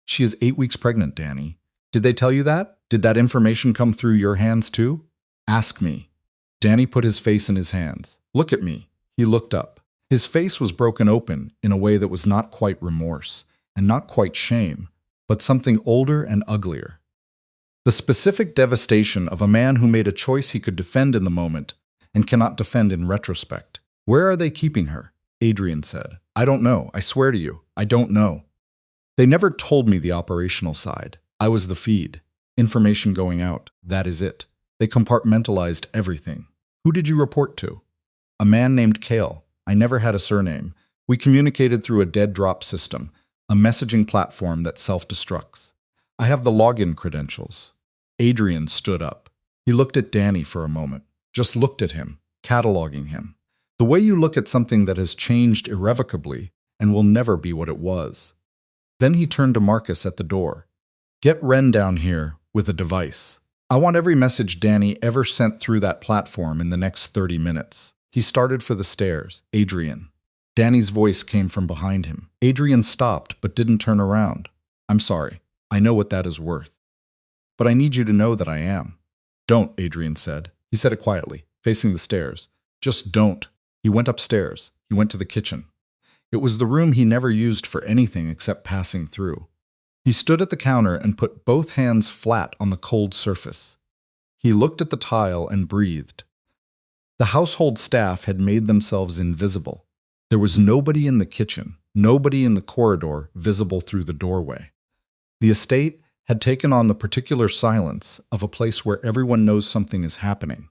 She is 8 weeks pregnant, Danny. Did they tell you that? Did that information come through your hands too? Ask me. Danny put his face in his hands. Look at me. He looked up. His face was broken open in a way that was not quite remorse, and not quite shame, but something older and uglier. The specific devastation of a man who made a choice he could defend in the moment and cannot defend in retrospect. Where are they keeping her? Adrien said. I don't know. I swear to you, I don't know. They never told me the operational side. I was the feed. Information going out. That is it. They compartmentalized everything. Who did you report to? A man named Kale. I never had a surname. We communicated through a dead drop system, a messaging platform that self-destructs. I have the login credentials. Adrien stood up. He looked at Danny for a moment. Just looked at him, cataloging him. The way you look at something that has changed irrevocably and will never be what it was. Then he turned to Marcus at the door. Get Ren down here with a device. I want every message Danny ever sent through that platform in the next 30 minutes. He started for the stairs. Adrien. Danny's voice came from behind him. Adrien stopped but didn't turn around. I'm sorry. I know what that is worth. But I need you to know that I am. Don't, Adrien said. He said it quietly, facing the stairs. Just don't. He went upstairs. He went to the kitchen. It was the room he never used for anything except passing through. He stood at the counter and put both hands flat on the cold surface. He looked at the tile and breathed. The household staff had made themselves invisible. There was nobody in the kitchen, nobody in the corridor visible through the doorway. The estate had taken on the particular silence of a place where everyone knows something is happening,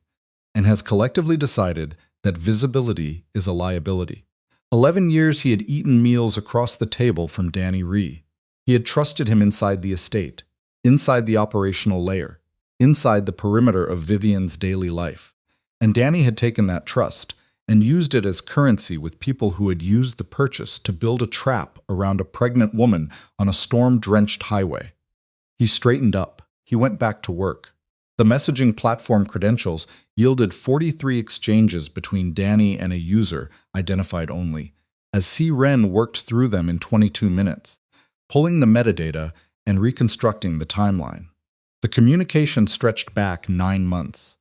and has collectively decided that visibility is a liability. 11 years he had eaten meals across the table from Danny Ree. He had trusted him inside the estate, inside the operational layer, inside the perimeter of Vivien's daily life. And Danny had taken that trust and used it as currency with people who had used the purchase to build a trap around a pregnant woman on a storm-drenched highway. He straightened up. He went back to work. The messaging platform credentials yielded 43 exchanges between Danny and a user, identified only, as C. Ren worked through them in 22 minutes, pulling the metadata and reconstructing the timeline. The communication stretched back 9 months.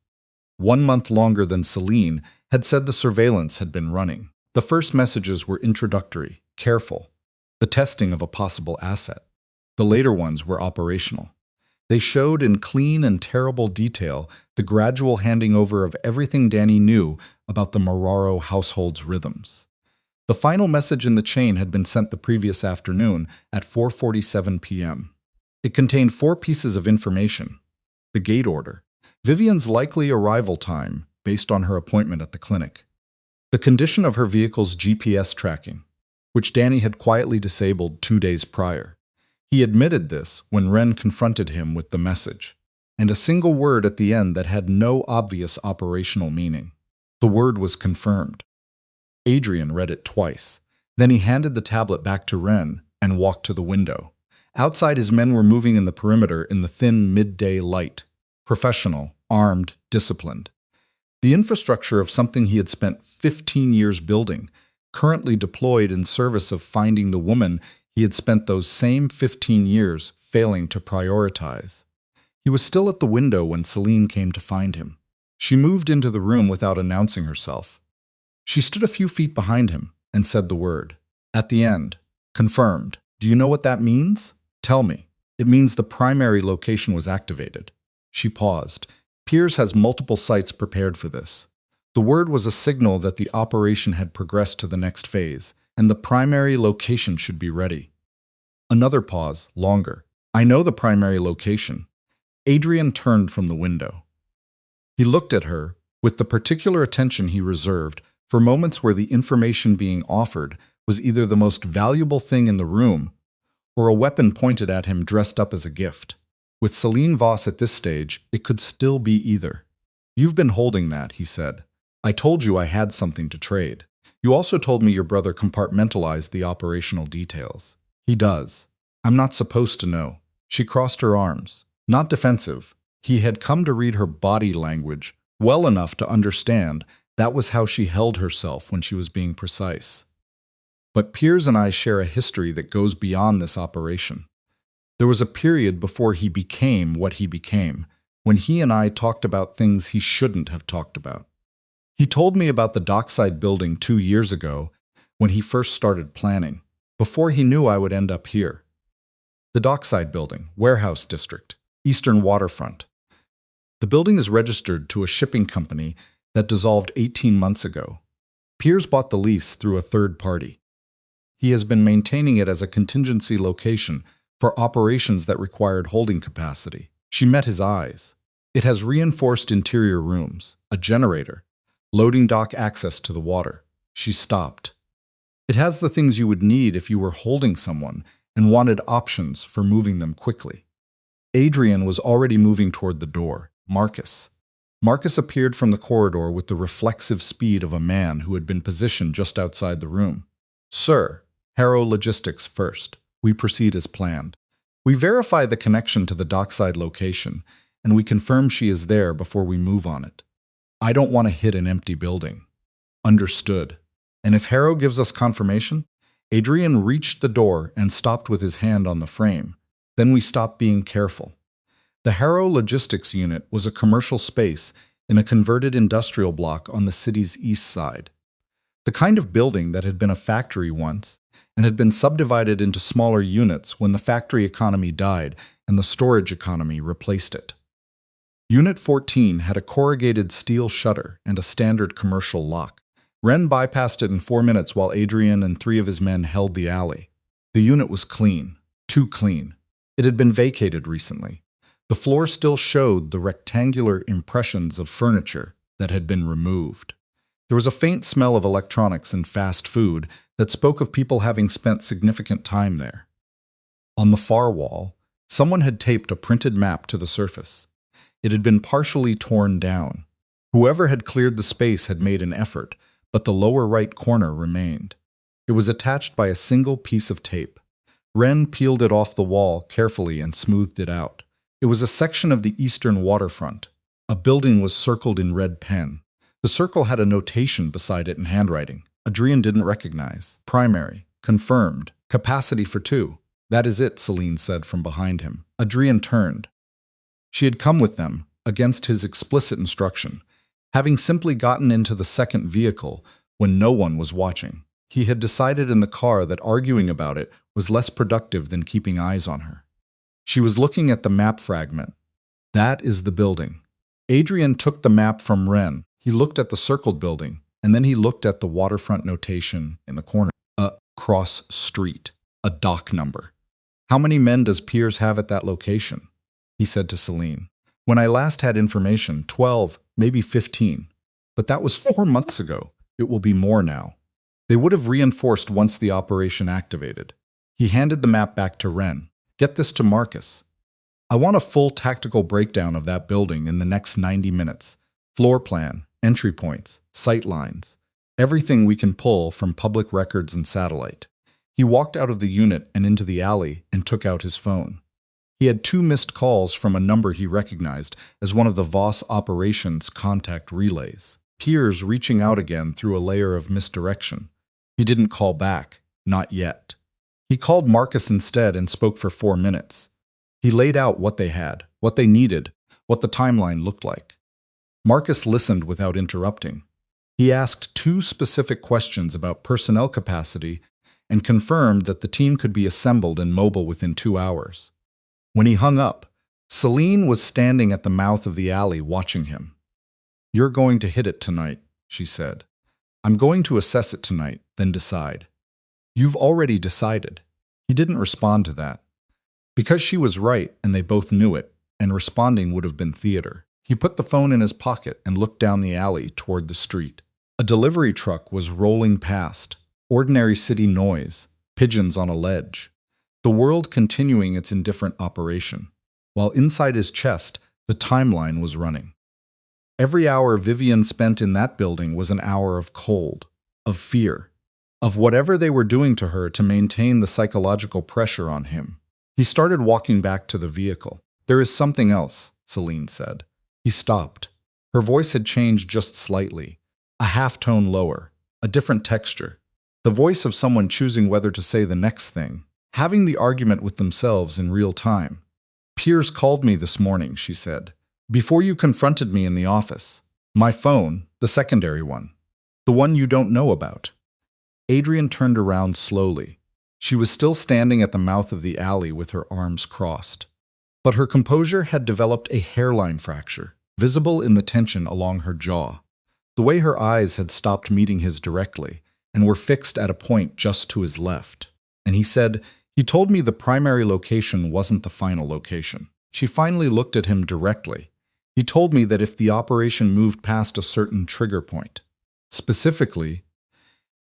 1 month longer than Celine had said the surveillance had been running. The first messages were introductory, careful, the testing of a possible asset. The later ones were operational. They showed in clean and terrible detail the gradual handing over of everything Danny knew about the Marorrow household's rhythms. The final message in the chain had been sent the previous afternoon at 4:47 p.m. It contained 4 pieces of information. The gate order, Vivien's likely arrival time based on her appointment at the clinic, the condition of her vehicle's GPS tracking, which Danny had quietly disabled 2 days prior. He admitted this when Ren confronted him with the message, and a single word at the end that had no obvious operational meaning. The word was confirmed. Adrien read it twice. Then he handed the tablet back to Ren and walked to the window. Outside, his men were moving in the perimeter in the thin midday light. Professional, armed, disciplined. The infrastructure of something he had spent 15 years building, currently deployed in service of finding the woman he had spent those same 15 years failing to prioritize. He was still at the window when Celine came to find him. She moved into the room without announcing herself. She stood a few feet behind him and said the word. At the end, confirmed. Do you know what that means? Tell me. It means the primary location was activated. She paused. Piers has multiple sites prepared for this. The word was a signal that the operation had progressed to the next phase, and the primary location should be ready. Another pause, longer. I know the primary location. Adrien turned from the window. He looked at her with the particular attention he reserved for moments where the information being offered was either the most valuable thing in the room or a weapon pointed at him dressed up as a gift. With Celine Voss at this stage, it could still be either. You've been holding that, he said. I told you I had something to trade. You also told me your brother compartmentalized the operational details. He does. I'm not supposed to know. She crossed her arms. Not defensive. He had come to read her body language well enough to understand that was how she held herself when she was being precise. But Piers and I share a history that goes beyond this operation. There was a period before he became what he became, when he and I talked about things he shouldn't have talked about. He told me about the dockside building 2 years ago when he first started planning, before he knew I would end up here. The dockside building, warehouse district, eastern waterfront. The building is registered to a shipping company that dissolved 18 months ago. Piers bought the lease through a third party. He has been maintaining it as a contingency location for operations that required holding capacity. She met his eyes. It has reinforced interior rooms, a generator, loading dock access to the water. She stopped. It has the things you would need if you were holding someone and wanted options for moving them quickly. Adrien was already moving toward the door. Marcus appeared from the corridor with the reflexive speed of a man who had been positioned just outside the room. Sir, Harrow Logistics first. We proceed as planned. We verify the connection to the dockside location, and we confirm she is there before we move on it. I don't want to hit an empty building. Understood. And if Harrow gives us confirmation? Adrien reached the door and stopped with his hand on the frame. Then we stopped being careful. The Harrow Logistics Unit was a commercial space in a converted industrial block on the city's east side. The kind of building that had been a factory once and had been subdivided into smaller units when the factory economy died and the storage economy replaced it. Unit 14 had a corrugated steel shutter and a standard commercial lock. Ren bypassed it in 4 minutes while Adrien and 3 of his men held the alley. The unit was clean. Too clean. It had been vacated recently. The floor still showed the rectangular impressions of furniture that had been removed. There was a faint smell of electronics and fast food that spoke of people having spent significant time there. On the far wall, someone had taped a printed map to the surface. It had been partially torn down. Whoever had cleared the space had made an effort, but the lower right corner remained. It was attached by a single piece of tape. Ren peeled it off the wall carefully and smoothed it out. It was a section of the eastern waterfront. A building was circled in red pen. The circle had a notation beside it in handwriting. Adrien didn't recognize. Primary. Confirmed. Capacity for 2. That is it, Celine said from behind him. Adrien turned. She had come with them, against his explicit instruction, having simply gotten into the second vehicle when no one was watching. He had decided in the car that arguing about it was less productive than keeping eyes on her. She was looking at the map fragment. That is the building. Adrien took the map from Ren. He looked at the circled building, and then he looked at the waterfront notation in the corner. A cross street. A dock number. How many men does Piers have at that location? He said to Celine. When I last had information, 12, maybe 15. But that was 4 months ago. It will be more now. They would have reinforced once the operation activated. He handed the map back to Ren. Get this to Marcus. I want a full tactical breakdown of that building in the next 90 minutes. Floor plan, entry points, sight lines, everything we can pull from public records and satellite. He walked out of the unit and into the alley and took out his phone. He had 2 missed calls from a number he recognized as one of the Voss operations contact relays. Piers reaching out again through a layer of misdirection. He didn't call back, not yet. He called Marcus instead and spoke for 4 minutes. He laid out what they had, what they needed, what the timeline looked like. Marcus listened without interrupting. He asked 2 specific questions about personnel capacity and confirmed that the team could be assembled and mobile within 2 hours. When he hung up, Celine was standing at the mouth of the alley watching him. You're going to hit it tonight, she said. I'm going to assess it tonight, then decide. You've already decided. He didn't respond to that. Because she was right and they both knew it, and responding would have been theater. He put the phone in his pocket and looked down the alley toward the street. A delivery truck was rolling past. Ordinary city noise, pigeons on a ledge. The world continuing its indifferent operation, while inside his chest, the timeline was running. Every hour Vivien spent in that building was an hour of cold, of fear, of whatever they were doing to her to maintain the psychological pressure on him. He started walking back to the vehicle. There is something else, Celine said. He stopped. Her voice had changed just slightly, a half-tone lower, a different texture, the voice of someone choosing whether to say the next thing, having the argument with themselves in real time. Piers called me this morning, she said, before you confronted me in the office. My phone, the secondary one, the one you don't know about. Adrien turned around slowly. She was still standing at the mouth of the alley with her arms crossed. But her composure had developed a hairline fracture, visible in the tension along her jaw. The way her eyes had stopped meeting his directly and were fixed at a point just to his left. And he said, he told me the primary location wasn't the final location. She finally looked at him directly. He told me that if the operation moved past a certain trigger point, specifically,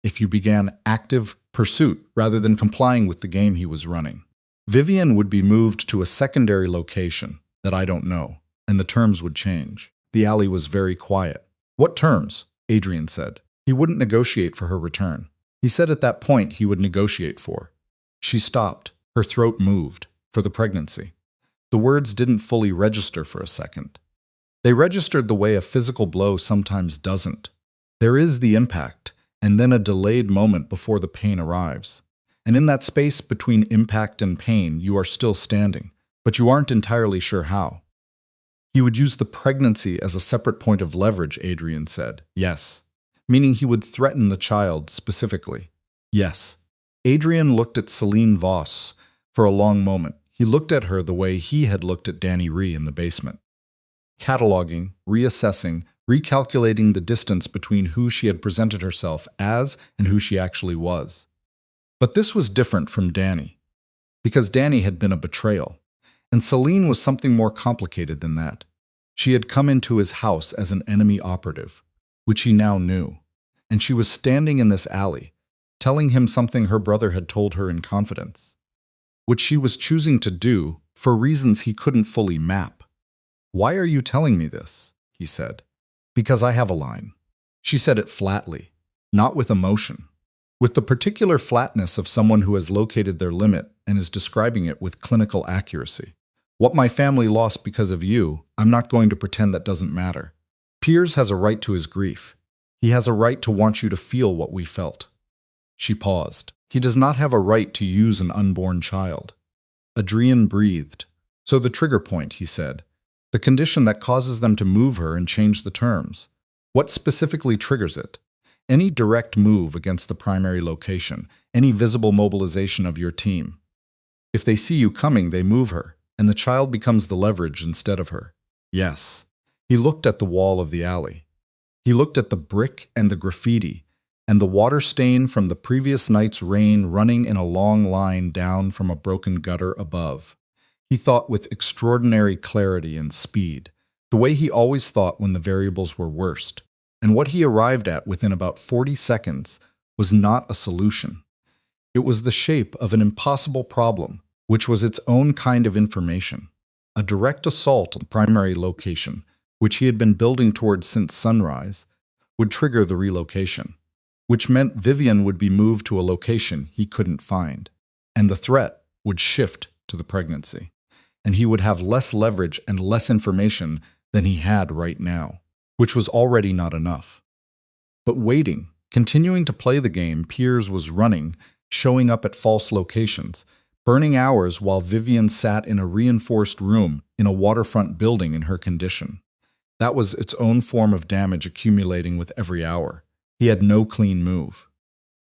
if you began active pursuit rather than complying with the game he was running, Vivien would be moved to a secondary location that I don't know, and the terms would change. The alley was very quiet. What terms? Adrien said. He wouldn't negotiate for her return. He said at that point he would negotiate for. She stopped. Her throat moved. For the pregnancy. The words didn't fully register for a second. They registered the way a physical blow sometimes doesn't. There is the impact, and then a delayed moment before the pain arrives. And in that space between impact and pain, you are still standing, but you aren't entirely sure how. He would use the pregnancy as a separate point of leverage, Adrien said. Yes. Meaning he would threaten the child specifically. Yes. Adrien looked at Celine Voss for a long moment. He looked at her the way he had looked at Danny Rhee in the basement. Cataloging, reassessing, recalculating the distance between who she had presented herself as and who she actually was. But this was different from Danny, because Danny had been a betrayal, and Celine was something more complicated than that. She had come into his house as an enemy operative, which he now knew, and she was standing in this alley, telling him something her brother had told her in confidence, which she was choosing to do for reasons he couldn't fully map. Why are you telling me this? He said. Because I have a line. She said it flatly, not with emotion. With the particular flatness of someone who has located their limit and is describing it with clinical accuracy. What my family lost because of you, I'm not going to pretend that doesn't matter. Piers has a right to his grief. He has a right to want you to feel what we felt. She paused. He does not have a right to use an unborn child. Adrien breathed. So the trigger point, he said. The condition that causes them to move her and change the terms. What specifically triggers it? Any direct move against the primary location, any visible mobilization of your team. If they see you coming, they move her, and the child becomes the leverage instead of her. Yes. He looked at the wall of the alley. He looked at the brick and the graffiti, and the water stain from the previous night's rain running in a long line down from a broken gutter above. He thought with extraordinary clarity and speed, the way he always thought when the variables were worst. And what he arrived at within about 40 seconds was not a solution. It was the shape of an impossible problem, which was its own kind of information. A direct assault on the primary location, which he had been building towards since sunrise, would trigger the relocation, which meant Vivien would be moved to a location he couldn't find, and the threat would shift to the pregnancy, and he would have less leverage and less information than he had right now, which was already not enough. But waiting, continuing to play the game Piers was running, showing up at false locations, burning hours while Vivien sat in a reinforced room in a waterfront building in her condition. That was its own form of damage accumulating with every hour. He had no clean move.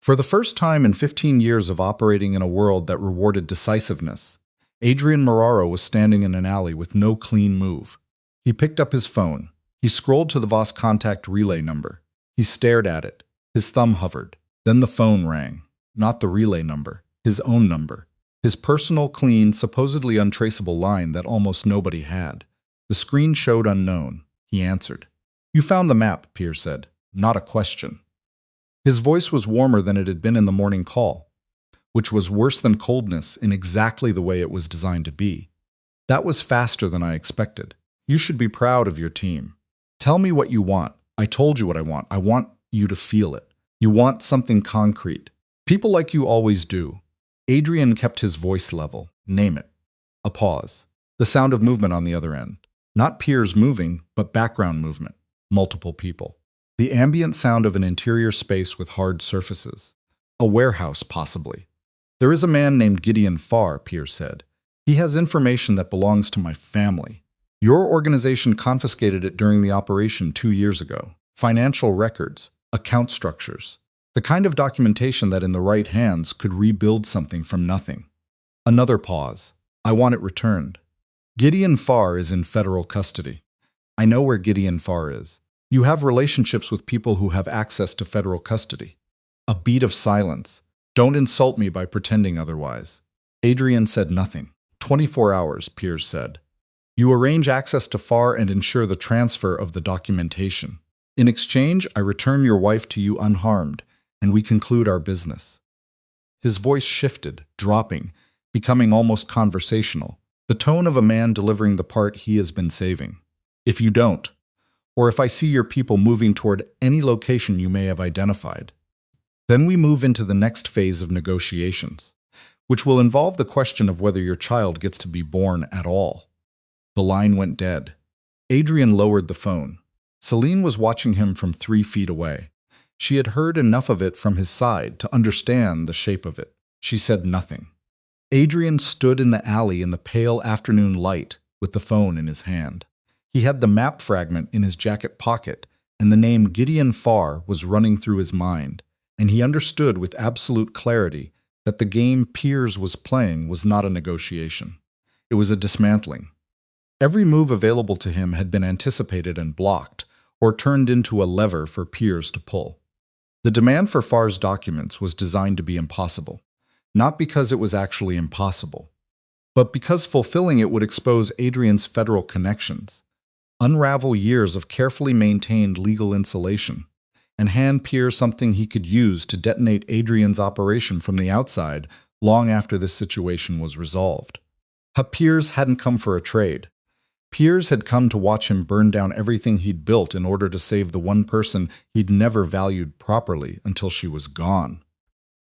For the first time in 15 years of operating in a world that rewarded decisiveness, Adrien Marorrow was standing in an alley with no clean move. He picked up his phone. He scrolled to the Voss contact relay number. He stared at it. His thumb hovered. Then the phone rang. Not the relay number, his own number. His personal, clean, supposedly untraceable line that almost nobody had. The screen showed unknown. He answered. "You found the map," Piers said. Not a question. His voice was warmer than it had been in the morning call, which was worse than coldness in exactly the way it was designed to be. "That was faster than I expected. You should be proud of your team. Tell me what you want. I told you what I want. I want you to feel it. You want something concrete. People like you always do." Adrien kept his voice level. "Name it." A pause. The sound of movement on the other end. Not Piers moving, but background movement. Multiple people. The ambient sound of an interior space with hard surfaces. A warehouse, possibly. "There is a man named Adrien Marorrow," Piers said. "He has information that belongs to my family. Your organization confiscated it during the operation 2 years ago. Financial records, account structures. The kind of documentation that in the right hands could rebuild something from nothing." Another pause. "I want it returned." "Adrien Marorrow is in federal custody." "I know where Adrien Marorrow is. You have relationships with people who have access to federal custody." A beat of silence. "Don't insult me by pretending otherwise." Adrien said nothing. 24 hours, Piers said. "You arrange access to FAR and ensure the transfer of the documentation. In exchange, I return your wife to you unharmed, and we conclude our business." His voice shifted, dropping, becoming almost conversational, the tone of a man delivering the part he has been saving. "If you don't, or if I see your people moving toward any location you may have identified, then we move into the next phase of negotiations, which will involve the question of whether your child gets to be born at all." The line went dead. Adrien lowered the phone. Celine was watching him from 3 feet away. She had heard enough of it from his side to understand the shape of it. She said nothing. Adrien stood in the alley in the pale afternoon light with the phone in his hand. He had the map fragment in his jacket pocket, and the name Adrien Marorrow was running through his mind, and he understood with absolute clarity that the game Piers was playing was not a negotiation. It was a dismantling. Every move available to him had been anticipated and blocked, or turned into a lever for Piers to pull. The demand for FAR's documents was designed to be impossible, not because it was actually impossible, but because fulfilling it would expose Adrien's federal connections, unravel years of carefully maintained legal insulation, and hand Piers something he could use to detonate Adrien's operation from the outside long after this situation was resolved. Piers hadn't come for a trade. Piers had come to watch him burn down everything he'd built in order to save the one person he'd never valued properly until she was gone.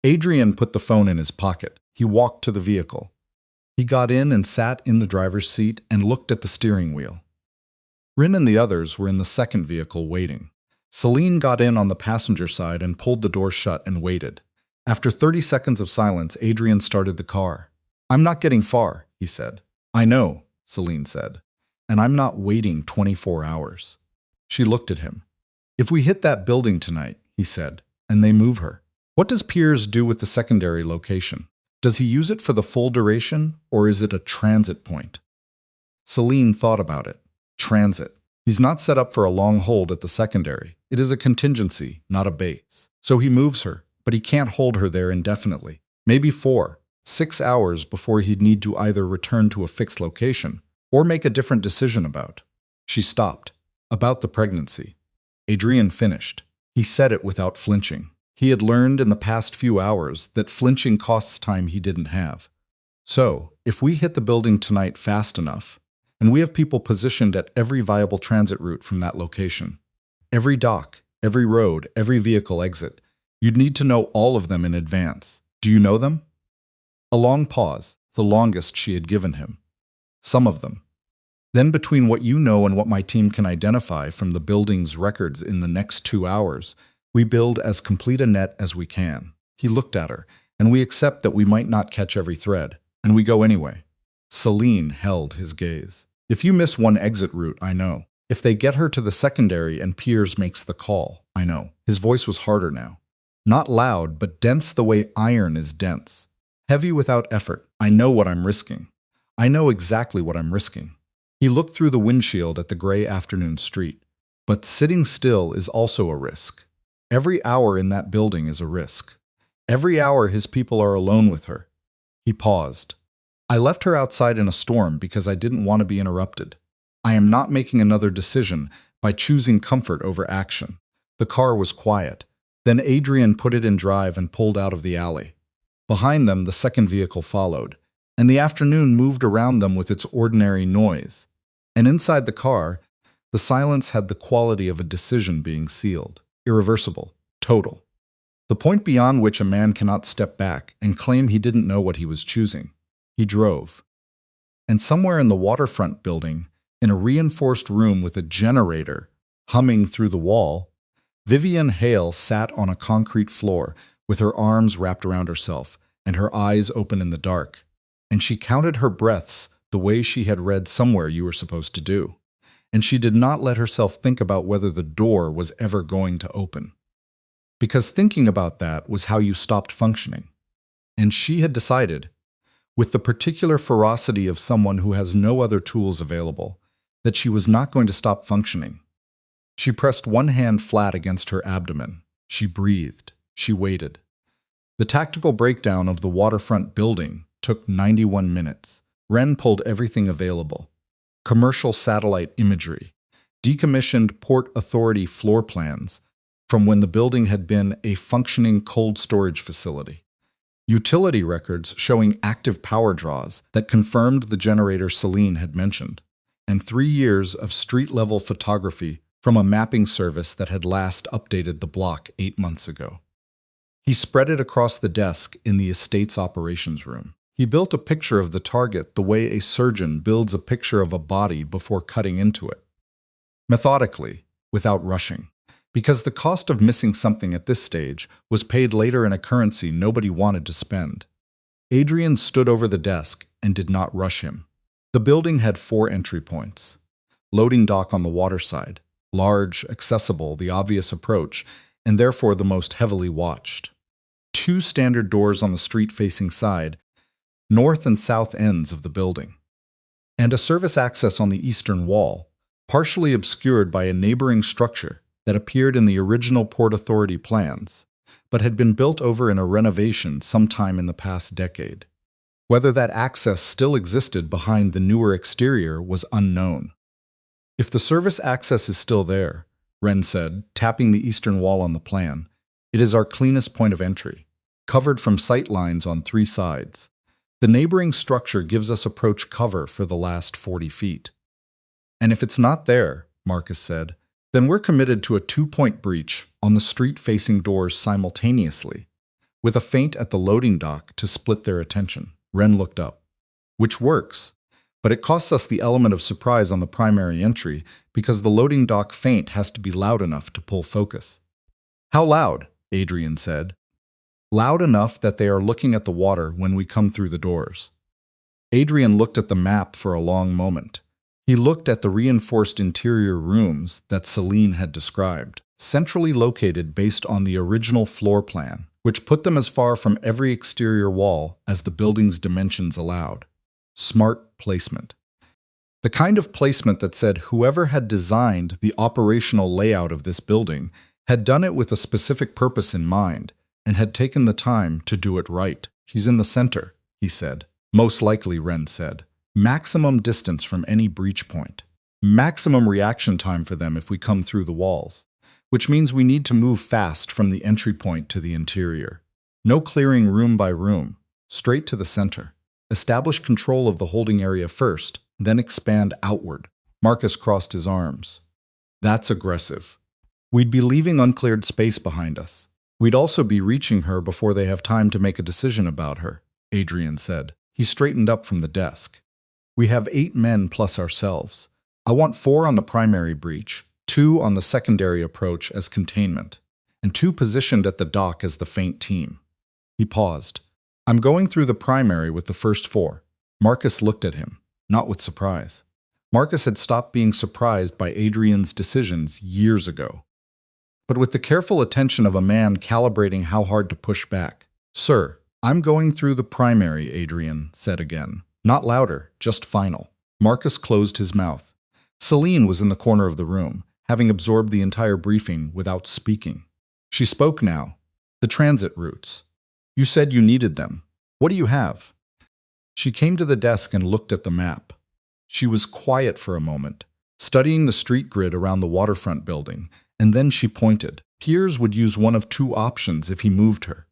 Adrien put the phone in his pocket. He walked to the vehicle. He got in and sat in the driver's seat and looked at the steering wheel. Rin and the others were in the second vehicle waiting. Celine got in on the passenger side and pulled the door shut and waited. After 30 seconds of silence, Adrien started the car. "I'm not getting far," he said. "I know," Celine said. "And I'm not waiting 24 hours. She looked at him. "If we hit that building tonight," he said, "and they move her, what does Piers do with the secondary location? Does he use it for the full duration, or is it a transit point? Celine thought about it. Transit. He's not set up for a long hold at the secondary. It is a contingency, not a base. So he moves her, but he can't hold her there indefinitely. Maybe 4, 6 hours before he'd need to either return to a fixed location or make a different decision about. She stopped. About the pregnancy. Adrien finished. He said it without flinching. He had learned in the past few hours that flinching costs time he didn't have. So, if we hit the building tonight fast enough, and we have people positioned at every viable transit route from that location, every dock, every road, every vehicle exit, you'd need to know all of them in advance. Do you know them? A long pause, the longest she had given him. Some of them. Then between what you know and what my team can identify from the building's records in the next 2 hours, we build as complete a net as we can. He looked at her, and we accept that we might not catch every thread, and we go anyway. Celine held his gaze. If you miss one exit route, I know. If they get her to the secondary and Piers makes the call, I know. His voice was harder now. Not loud, but dense the way iron is dense. Heavy without effort. I know what I'm risking. I know exactly what I'm risking. He looked through the windshield at the gray afternoon street. But sitting still is also a risk. Every hour in that building is a risk. Every hour his people are alone with her. He paused. I left her outside in a storm because I didn't want to be interrupted. I am not making another decision by choosing comfort over action. The car was quiet. Then Adrien put it in drive and pulled out of the alley. Behind them, the second vehicle followed, and the afternoon moved around them with its ordinary noise. And inside the car, the silence had the quality of a decision being sealed, irreversible, total. The point beyond which a man cannot step back and claim he didn't know what he was choosing. He drove. And somewhere in the waterfront building, in a reinforced room with a generator humming through the wall, Vivien Hale sat on a concrete floor with her arms wrapped around herself and her eyes open in the dark. And she counted her breaths the way she had read somewhere you were supposed to do. And she did not let herself think about whether the door was ever going to open. Because thinking about that was how you stopped functioning. And she had decided, with the particular ferocity of someone who has no other tools available, that she was not going to stop functioning. She pressed one hand flat against her abdomen. She breathed. She waited. The tactical breakdown of the waterfront building took 91 minutes. Wren pulled everything available. Commercial satellite imagery, decommissioned Port Authority floor plans from when the building had been a functioning cold storage facility, utility records showing active power draws that confirmed the generator Celine had mentioned, and 3 years of street-level photography from a mapping service that had last updated the block 8 months ago. He spread it across the desk in the estate's operations room. He built a picture of the target the way a surgeon builds a picture of a body before cutting into it. Methodically, without rushing, because the cost of missing something at this stage was paid later in a currency nobody wanted to spend. Adrien stood over the desk and did not rush him. The building had 4 entry points. Loading dock on the water side, large, accessible, the obvious approach, and therefore the most heavily watched. 2 standard doors on the street-facing side, north and south ends of the building, and a service access on the eastern wall, partially obscured by a neighboring structure that appeared in the original Port Authority plans, but had been built over in a renovation sometime in the past decade. Whether that access still existed behind the newer exterior was unknown. If the service access is still there, Wren said, tapping the eastern wall on the plan, it is our cleanest point of entry, covered from sight lines on 3 sides. The neighboring structure gives us approach cover for the last 40 feet. And if it's not there, Marcus said, then we're committed to a 2-point breach on the street-facing doors simultaneously, with a feint at the loading dock to split their attention. Wren looked up. Which works, but it costs us the element of surprise on the primary entry because the loading dock feint has to be loud enough to pull focus. How loud? Adrien said. Loud enough that they are looking at the water when we come through the doors. Adrien looked at the map for a long moment. He looked at the reinforced interior rooms that Celine had described, centrally located based on the original floor plan, which put them as far from every exterior wall as the building's dimensions allowed. Smart placement. The kind of placement that said whoever had designed the operational layout of this building had done it with a specific purpose in mind and had taken the time to do it right. "She's in the center," he said. "Most likely," Ren said. "Maximum distance from any breach point. Maximum reaction time for them if we come through the walls, which means we need to move fast from the entry point to the interior. No clearing room by room, straight to the center. Establish control of the holding area first, then expand outward." Marcus crossed his arms. "That's aggressive. We'd be leaving uncleared space behind us. We'd also be reaching her before they have time to make a decision about her," Adrien said. He straightened up from the desk. "We have 8 men plus ourselves. I want 4 on the primary breach, 2 on the secondary approach as containment, and 2 positioned at the dock as the feint team." He paused. "I'm going through the primary with the first 4. Marcus looked at him, not with surprise. Marcus had stopped being surprised by Adrien's decisions years ago, but with the careful attention of a man calibrating how hard to push back. "Sir, I'm going through the primary," Adrien said again. Not louder, just final. Marcus closed his mouth. Celine was in the corner of the room, having absorbed the entire briefing without speaking. She spoke now. "The transit routes. You said you needed them. What do you have?" She came to the desk and looked at the map. She was quiet for a moment, studying the street grid around the waterfront building, and then she pointed. Piers would use one of 2 options if he moved her.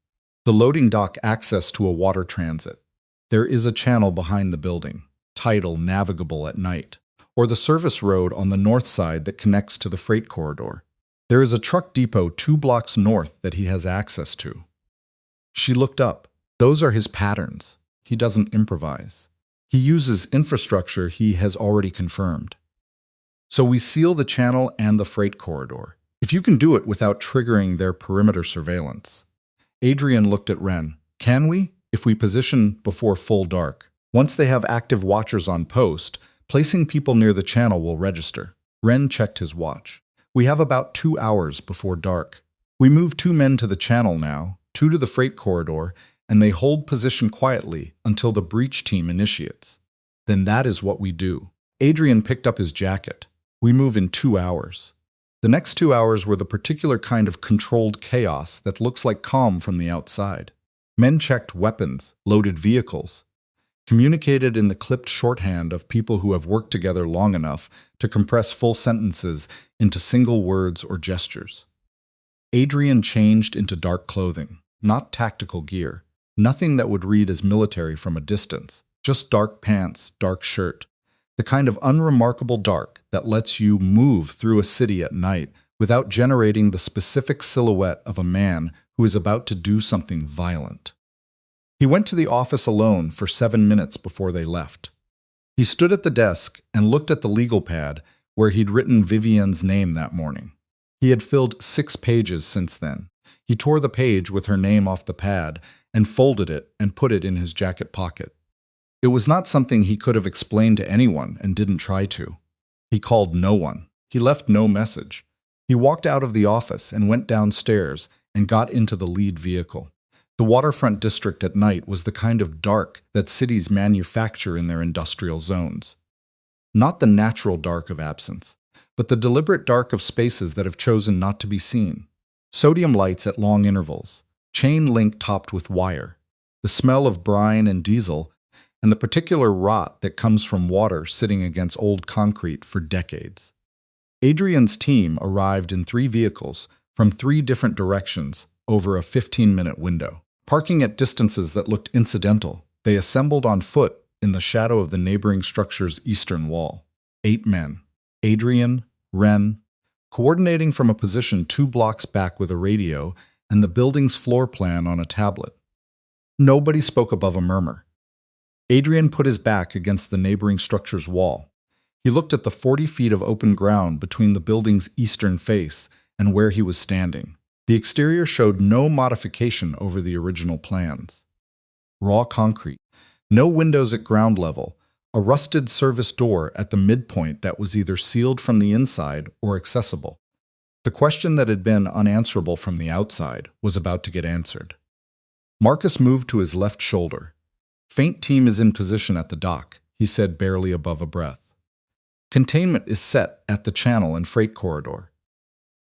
The loading dock access to a water transit. There is a channel behind the building, tidal, navigable at night, or the service road on the north side that connects to the freight corridor. There is a truck depot 2 blocks north that he has access to. She looked up. Those are his patterns. He doesn't improvise. He uses infrastructure he has already confirmed. So we seal the channel and the freight corridor, if you can do it without triggering their perimeter surveillance. Adrien looked at Ren. "Can we? If we position before full dark. Once they have active watchers on post, placing people near the channel will register." Ren checked his watch. "We have about 2 hours before dark. We move 2 men to the channel now, 2 to the freight corridor, and they hold position quietly until the breach team initiates. Then that is what we do." Adrien picked up his jacket. "We move in 2 hours. The next 2 hours were the particular kind of controlled chaos that looks like calm from the outside. Men checked weapons, loaded vehicles, communicated in the clipped shorthand of people who have worked together long enough to compress full sentences into single words or gestures. Adrien changed into dark clothing, not tactical gear, nothing that would read as military from a distance, just dark pants, dark shirt, the kind of unremarkable dark that lets you move through a city at night without generating the specific silhouette of a man who is about to do something violent. He went to the office alone for 7 minutes before they left. He stood at the desk and looked at the legal pad where he'd written Vivien's name that morning. He had filled 6 pages since then. He tore the page with her name off the pad and folded it and put it in his jacket pocket. It was not something he could have explained to anyone and didn't try to. He called no one. He left no message. He walked out of the office and went downstairs and got into the lead vehicle. The waterfront district at night was the kind of dark that cities manufacture in their industrial zones. Not the natural dark of absence, but the deliberate dark of spaces that have chosen not to be seen. Sodium lights at long intervals, chain link topped with wire, the smell of brine and diesel, and the particular rot that comes from water sitting against old concrete for decades. Adrien's team arrived in 3 vehicles from 3 different directions over a 15-minute window. Parking at distances that looked incidental, they assembled on foot in the shadow of the neighboring structure's eastern wall. 8 men. Adrien, Ren, coordinating from a position 2 blocks back with a radio and the building's floor plan on a tablet. Nobody spoke above a murmur. Adrien put his back against the neighboring structure's wall. He looked at the 40 feet of open ground between the building's eastern face and where he was standing. The exterior showed no modification over the original plans. Raw concrete, no windows at ground level, a rusted service door at the midpoint that was either sealed from the inside or accessible. The question that had been unanswerable from the outside was about to get answered. Marcus moved to his left shoulder. "Faint team is in position at the dock," he said barely above a breath. "Containment is set at the channel and freight corridor."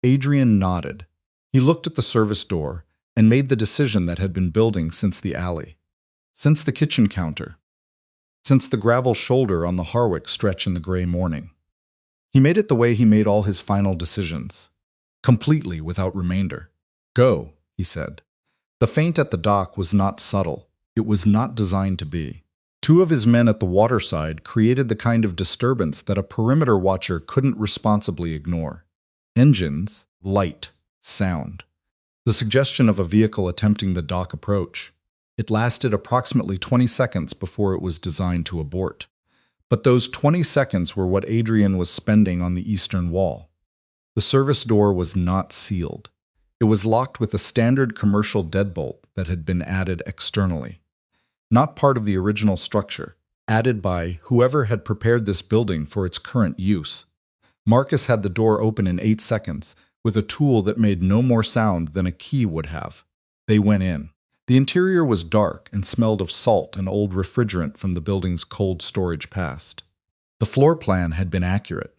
Adrien nodded. He looked at the service door and made the decision that had been building since the alley, since the kitchen counter, since the gravel shoulder on the Harwick stretch in the gray morning. He made it the way he made all his final decisions, completely without remainder. "Go," he said. The feint at the dock was not subtle. It was not designed to be. Two of his men at the waterside created the kind of disturbance that a perimeter watcher couldn't responsibly ignore. Engines, light, sound. The suggestion of a vehicle attempting the dock approach. It lasted approximately 20 seconds before it was designed to abort. But those 20 seconds were what Adrien was spending on the eastern wall. The service door was not sealed. It was locked with a standard commercial deadbolt that had been added externally. Not part of the original structure, added by whoever had prepared this building for its current use. Marcus had the door open in 8 seconds, with a tool that made no more sound than a key would have. They went in. The interior was dark and smelled of salt and old refrigerant from the building's cold storage past. The floor plan had been accurate.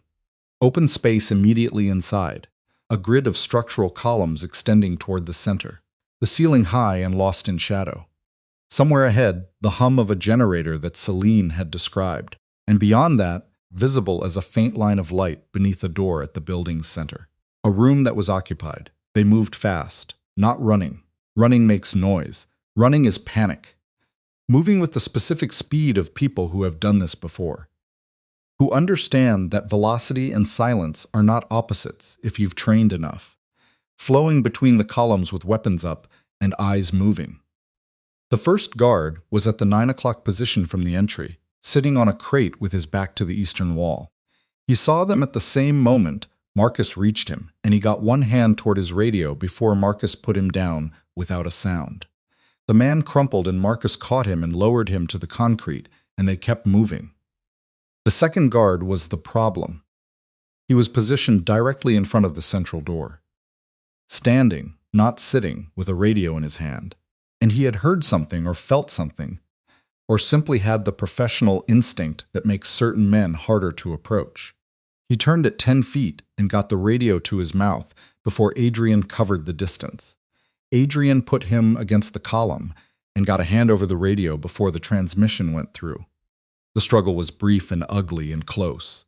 Open space immediately inside. A grid of structural columns extending toward the center, the ceiling high and lost in shadow. Somewhere ahead, the hum of a generator that Celine had described, and beyond that, visible as a faint line of light beneath a door at the building's center. A room that was occupied. They moved fast, not running. Running makes noise. Running is panic. Moving with the specific speed of people who have done this before, who understand that velocity and silence are not opposites if you've trained enough, flowing between the columns with weapons up and eyes moving. The first guard was at the 9 o'clock position from the entry, sitting on a crate with his back to the eastern wall. He saw them at the same moment. Marcus reached him, and he got one hand toward his radio before Marcus put him down without a sound. The man crumpled and Marcus caught him and lowered him to the concrete, and they kept moving. The second guard was the problem. He was positioned directly in front of the central door. Standing, not sitting, with a radio in his hand. And he had heard something or felt something, or simply had the professional instinct that makes certain men harder to approach. He turned at 10 feet and got the radio to his mouth before Adrien covered the distance. Adrien put him against the column and got a hand over the radio before the transmission went through. The struggle was brief and ugly and close.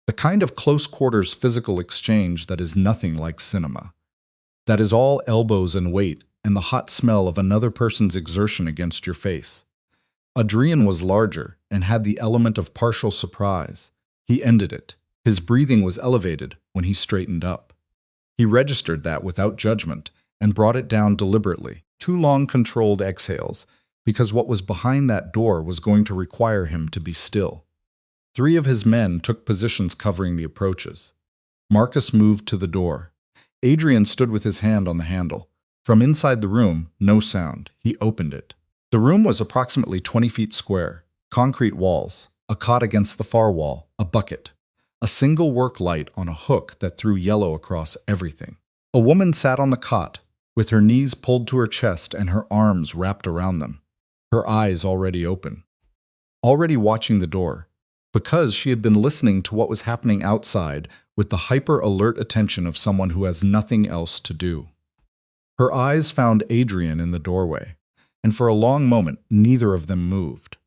The kind of close-quarters physical exchange that is nothing like cinema. That is all elbows and weight and the hot smell of another person's exertion against your face. Adrien was larger and had the element of partial surprise. He ended it. His breathing was elevated when he straightened up. He registered that without judgment and brought it down deliberately, 2 long controlled exhales, because what was behind that door was going to require him to be still. 3 of his men took positions covering the approaches. Marcus moved to the door. Adrien stood with his hand on the handle. From inside the room, no sound. He opened it. The room was approximately 20 feet square. Concrete walls, a cot against the far wall, a bucket. A single work light on a hook that threw yellow across everything. A woman sat on the cot, with her knees pulled to her chest and her arms wrapped around them. Her eyes already open, already watching the door, because she had been listening to what was happening outside with the hyper-alert attention of someone who has nothing else to do. Her eyes found Adrien in the doorway, and for a long moment neither of them moved.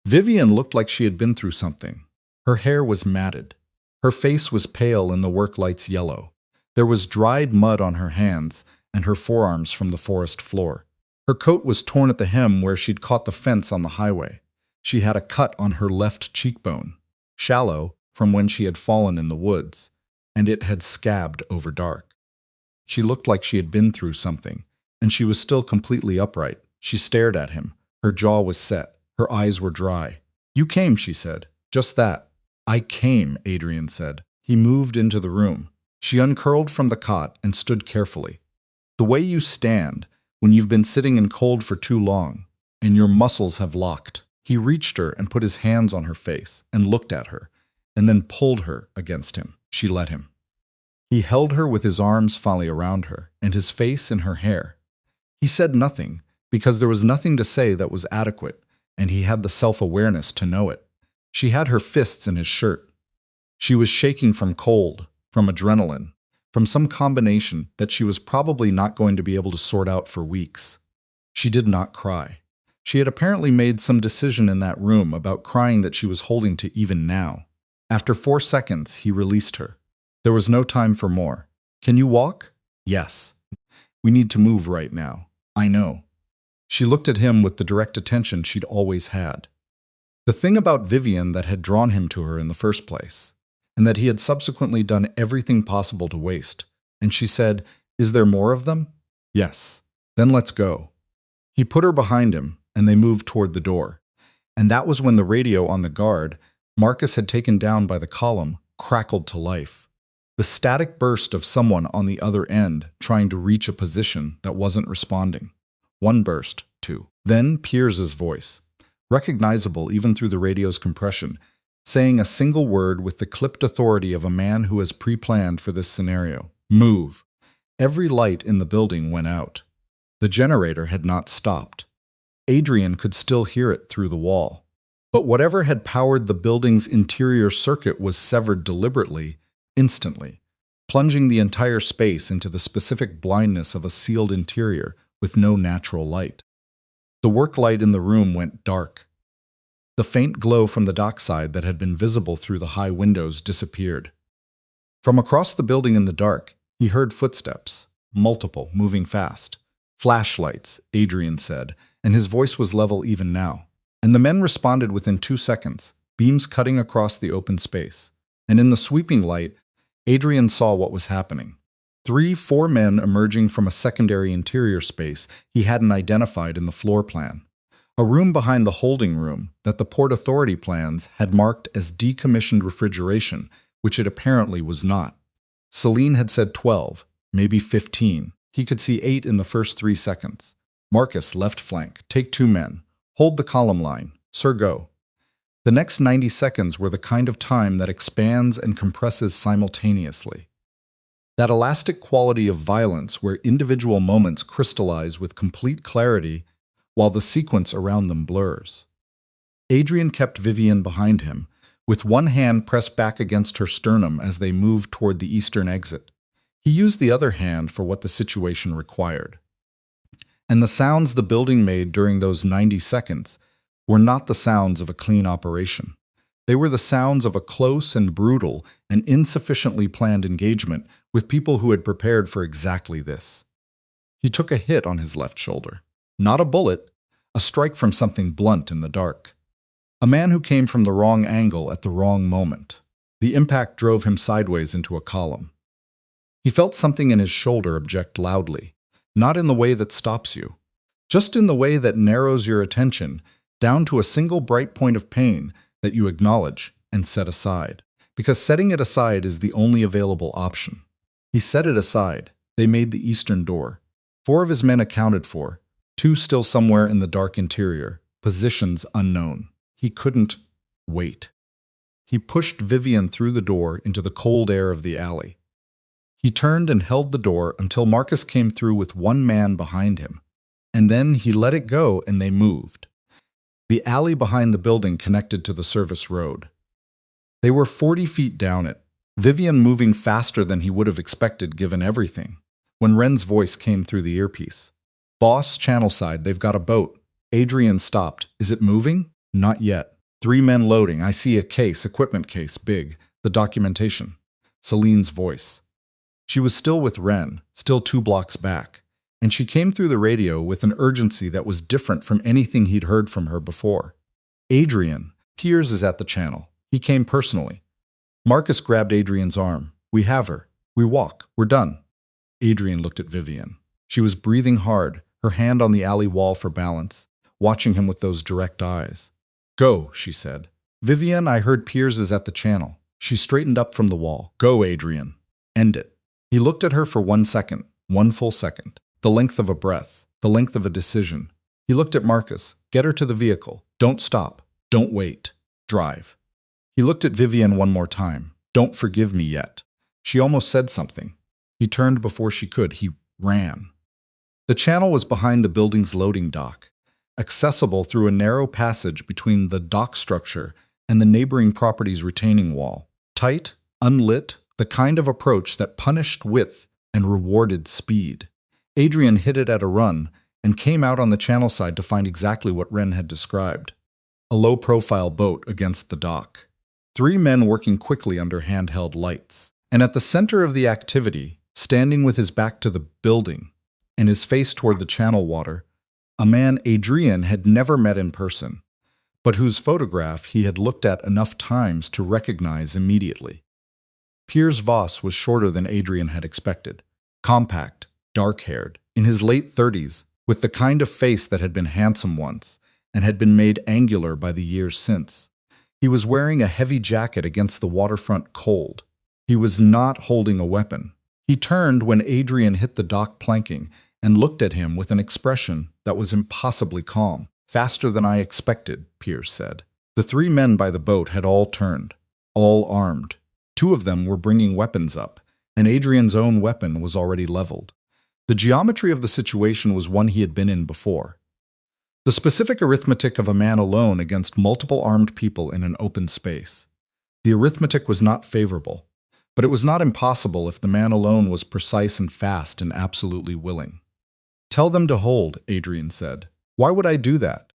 Vivien looked like she had been through something. Her hair was matted. Her face was pale in the work light's yellow. There was dried mud on her hands and her forearms from the forest floor. Her coat was torn at the hem where she'd caught the fence on the highway. She had a cut on her left cheekbone, shallow from when she had fallen in the woods, and it had scabbed over dark. She looked like she had been through something, and she was still completely upright. She stared at him. Her jaw was set. Her eyes were dry. "You came," she said. "Just that." "I came," Adrien said. He moved into the room. She uncurled from the cot and stood carefully. "The way you stand when you've been sitting in cold for too long, and your muscles have locked." He reached her and put his hands on her face and looked at her, and then pulled her against him. She let him. He held her with his arms fully around her and his face in her hair. He said nothing, because there was nothing to say that was adequate, and he had the self-awareness to know it. She had her fists in his shirt. She was shaking from cold, from adrenaline, from some combination that she was probably not going to be able to sort out for weeks. She did not cry. She had apparently made some decision in that room about crying that she was holding to even now. After 4 seconds, he released her. There was no time for more. Can you walk? Yes. We need to move right now. I know. She looked at him with the direct attention she'd always had. The thing about Vivien that had drawn him to her in the first place, and that he had subsequently done everything possible to waste. And she said, "Is there more of them?" "Yes." "Then let's go." He put her behind him, and they moved toward the door. And that was when the radio on the guard, Marcus had taken down by the column, crackled to life. The static burst of someone on the other end trying to reach a position that wasn't responding. One burst, two. Then Piers's voice, recognizable even through the radio's compression, saying a single word with the clipped authority of a man who has pre-planned for this scenario. Move. Every light in the building went out. The generator had not stopped. Adrien could still hear it through the wall. But whatever had powered the building's interior circuit was severed deliberately, instantly, plunging the entire space into the specific blindness of a sealed interior with no natural light. The work light in the room went dark. The faint glow from the dockside that had been visible through the high windows disappeared. From across the building in the dark, he heard footsteps, multiple, moving fast. "Flashlights," Adrien said, and his voice was level even now. And the men responded within 2 seconds, beams cutting across the open space. And in the sweeping light, Adrien saw what was happening. 3-4 men emerging from a secondary interior space he hadn't identified in the floor plan. A room behind the holding room that the Port Authority plans had marked as decommissioned refrigeration, which it apparently was not. Celine had said 12, maybe 15. He could see 8 in the first 3 seconds. Marcus, left flank, take 2 men. Hold the column line. Sir, go. The next 90 seconds were the kind of time that expands and compresses simultaneously. That elastic quality of violence where individual moments crystallize with complete clarity while the sequence around them blurs. Adrien kept Vivien behind him, with one hand pressed back against her sternum as they moved toward the eastern exit. He used the other hand for what the situation required. And the sounds the building made during those 90 seconds were not the sounds of a clean operation. They were the sounds of a close and brutal and insufficiently planned engagement with people who had prepared for exactly this. He took a hit on his left shoulder. Not a bullet, a strike from something blunt in the dark. A man who came from the wrong angle at the wrong moment. The impact drove him sideways into a column. He felt something in his shoulder object loudly, not in the way that stops you, just in the way that narrows your attention down to a single bright point of pain that you acknowledge and set aside, because setting it aside is the only available option. He set it aside. They made the eastern door. 4 of his men accounted for, 2 still somewhere in the dark interior, positions unknown. He couldn't wait. He pushed Vivien through the door into the cold air of the alley. He turned and held the door until Marcus came through with 1 man behind him, and then he let it go and they moved. The alley behind the building connected to the service road. They were 40 feet down it, Vivien moving faster than he would have expected given everything, when Ren's voice came through the earpiece. "Boss, channel side, they've got a boat." Adrien stopped. "Is it moving?" "Not yet. 3 men loading. I see a case, equipment case, big. The documentation." Celine's voice. She was still with Ren, still 2 blocks back, and she came through the radio with an urgency that was different from anything he'd heard from her before. "Adrien, Piers is at the channel. He came personally." Marcus grabbed Adrien's arm. "We have her. We walk. We're done." Adrien looked at Vivien. She was breathing hard, her hand on the alley wall for balance, watching him with those direct eyes. "Go," she said. "Vivien, I heard Piers is at the channel." She straightened up from the wall. "Go, Adrien. End it." He looked at her for 1 second, 1 full second, the length of a breath, the length of a decision. He looked at Marcus. "Get her to the vehicle. Don't stop. Don't wait. Drive." He looked at Vivien 1 more time. "Don't forgive me yet." She almost said something. He turned before she could. He ran. The channel was behind the building's loading dock, accessible through a narrow passage between the dock structure and the neighboring property's retaining wall. Tight, unlit, the kind of approach that punished width and rewarded speed. Adrien hit it at a run and came out on the channel side to find exactly what Wren had described. A low-profile boat against the dock. 3 men working quickly under handheld lights. And at the center of the activity, standing with his back to the building and his face toward the channel water, a man Adrien had never met in person, but whose photograph he had looked at enough times to recognize immediately. Piers Voss was shorter than Adrien had expected, compact, dark-haired, in his late 30s, with the kind of face that had been handsome once and had been made angular by the years since. He was wearing a heavy jacket against the waterfront cold. He was not holding a weapon. He turned when Adrien hit the dock planking and looked at him with an expression that was impossibly calm. "Faster than I expected," Piers said. The 3 men by the boat had all turned, all armed. 2 of them were bringing weapons up, and Adrien's own weapon was already leveled. The geometry of the situation was one he had been in before. The specific arithmetic of a man alone against multiple armed people in an open space. The arithmetic was not favorable, but it was not impossible if the man alone was precise and fast and absolutely willing. "Tell them to hold," Adrien said. "Why would I do that?"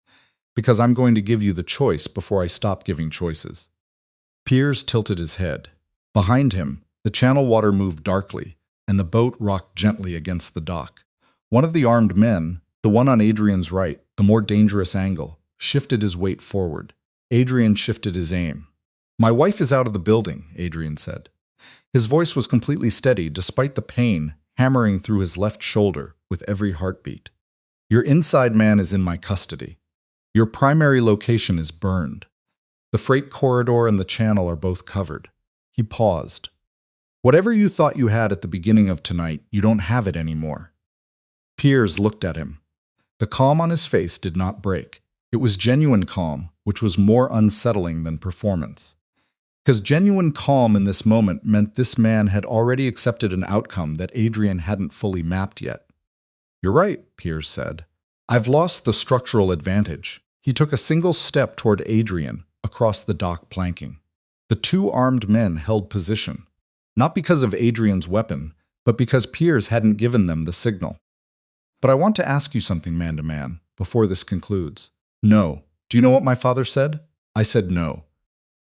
"Because I'm going to give you the choice before I stop giving choices." Piers tilted his head. Behind him, the channel water moved darkly, and the boat rocked gently against the dock. One of the armed men, the one on Adrien's right, the more dangerous angle, shifted his weight forward. Adrien shifted his aim. "My wife is out of the building," Adrien said. His voice was completely steady despite the pain hammering through his left shoulder with every heartbeat. "Your inside man is in my custody. Your primary location is burned. The freight corridor and the channel are both covered." He paused. "Whatever you thought you had at the beginning of tonight, you don't have it anymore." Piers looked at him. The calm on his face did not break. It was genuine calm, which was more unsettling than performance. Because genuine calm in this moment meant this man had already accepted an outcome that Adrien hadn't fully mapped yet. "You're right," Piers said. "I've lost the structural advantage." He took a single step toward Adrien, across the dock planking. The 2 armed men held position, not because of Adrien's weapon, but because Piers hadn't given them the signal. "But I want to ask you something man to man, before this concludes." "No. Do you know what my father said?" I said no.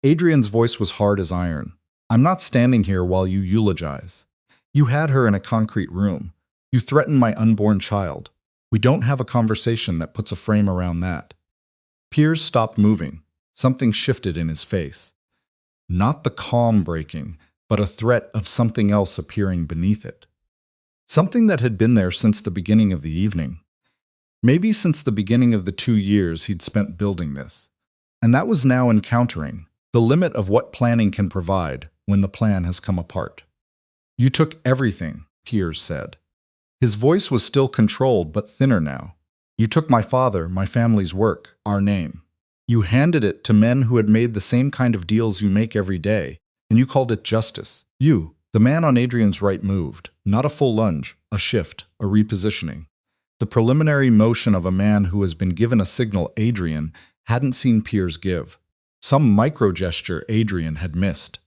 Adrien's voice was hard as iron. "I'm not standing here while you eulogize. You had her in a concrete room. You threatened my unborn child. We don't have a conversation that puts a frame around that." Piers stopped moving. Something shifted in his face. Not the calm breaking, but a threat of something else appearing beneath it. Something that had been there since the beginning of the evening. Maybe since the beginning of the 2 years he'd spent building this. And that was now encountering the limit of what planning can provide when the plan has come apart. "You took everything," Piers said. His voice was still controlled but thinner now. "You took my father, my family's work, our name. You handed it to men who had made the same kind of deals you make every day, and you called it justice. You." The man on Adrien's right moved, not a full lunge, a shift, a repositioning. The preliminary motion of a man who has been given a signal Adrien hadn't seen Piers give. Some micro-gesture Adrien had missed.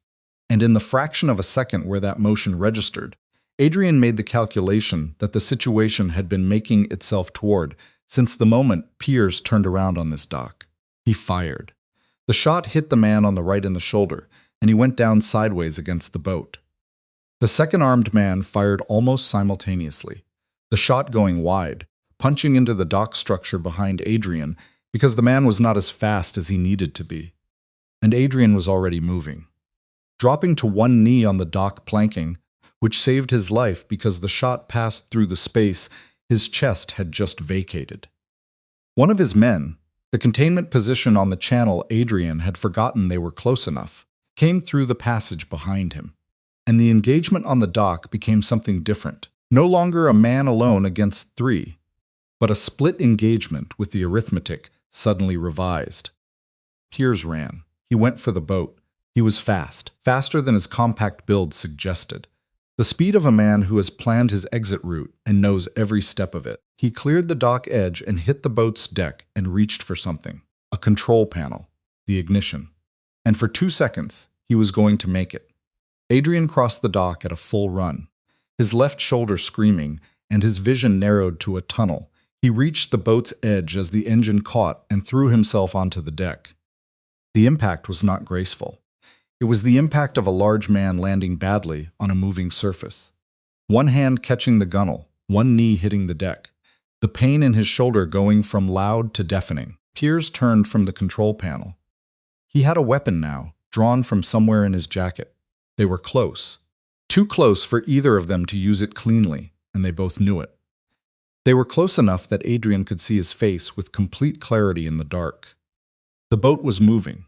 And in the fraction of a second where that motion registered, Adrien made the calculation that the situation had been making itself toward since the moment Piers turned around on this dock. He fired. The shot hit the man on the right in the shoulder, and he went down sideways against the boat. The second armed man fired almost simultaneously, the shot going wide, punching into the dock structure behind Adrien because the man was not as fast as he needed to be. And Adrien was already moving. Dropping to one knee on the dock planking, which saved his life because the shot passed through the space his chest had just vacated. One of his men, the containment position on the channel Adrien had forgotten they were close enough, came through the passage behind him. And the engagement on the dock became something different. No longer a man alone against 3, but a split engagement with the arithmetic suddenly revised. Piers ran. He went for the boat. He was fast, faster than his compact build suggested. The speed of a man who has planned his exit route and knows every step of it. He cleared the dock edge and hit the boat's deck and reached for something. A control panel. The ignition. And for 2 seconds, he was going to make it. Adrien crossed the dock at a full run, his left shoulder screaming, and his vision narrowed to a tunnel. He reached the boat's edge as the engine caught and threw himself onto the deck. The impact was not graceful. It was the impact of a large man landing badly on a moving surface. One hand catching the gunwale, one knee hitting the deck. The pain in his shoulder going from loud to deafening. Piers turned from the control panel. He had a weapon now, drawn from somewhere in his jacket. They were close. Too close for either of them to use it cleanly, and they both knew it. They were close enough that Adrien could see his face with complete clarity in the dark. The boat was moving,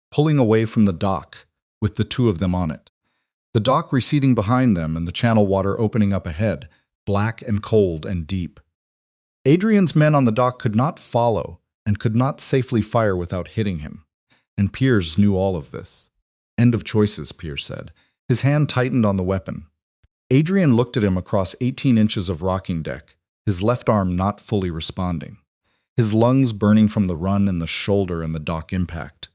pulling away from the dock, with the two of them on it. The dock receding behind them and the channel water opening up ahead, black and cold and deep. Adrien's men on the dock could not follow and could not safely fire without hitting him. And Piers knew all of this. End of choices, Piers said. His hand tightened on the weapon. Adrien looked at him across 18 inches of rocking deck, his left arm not fully responding, his lungs burning from the run and the shoulder and the dock impact.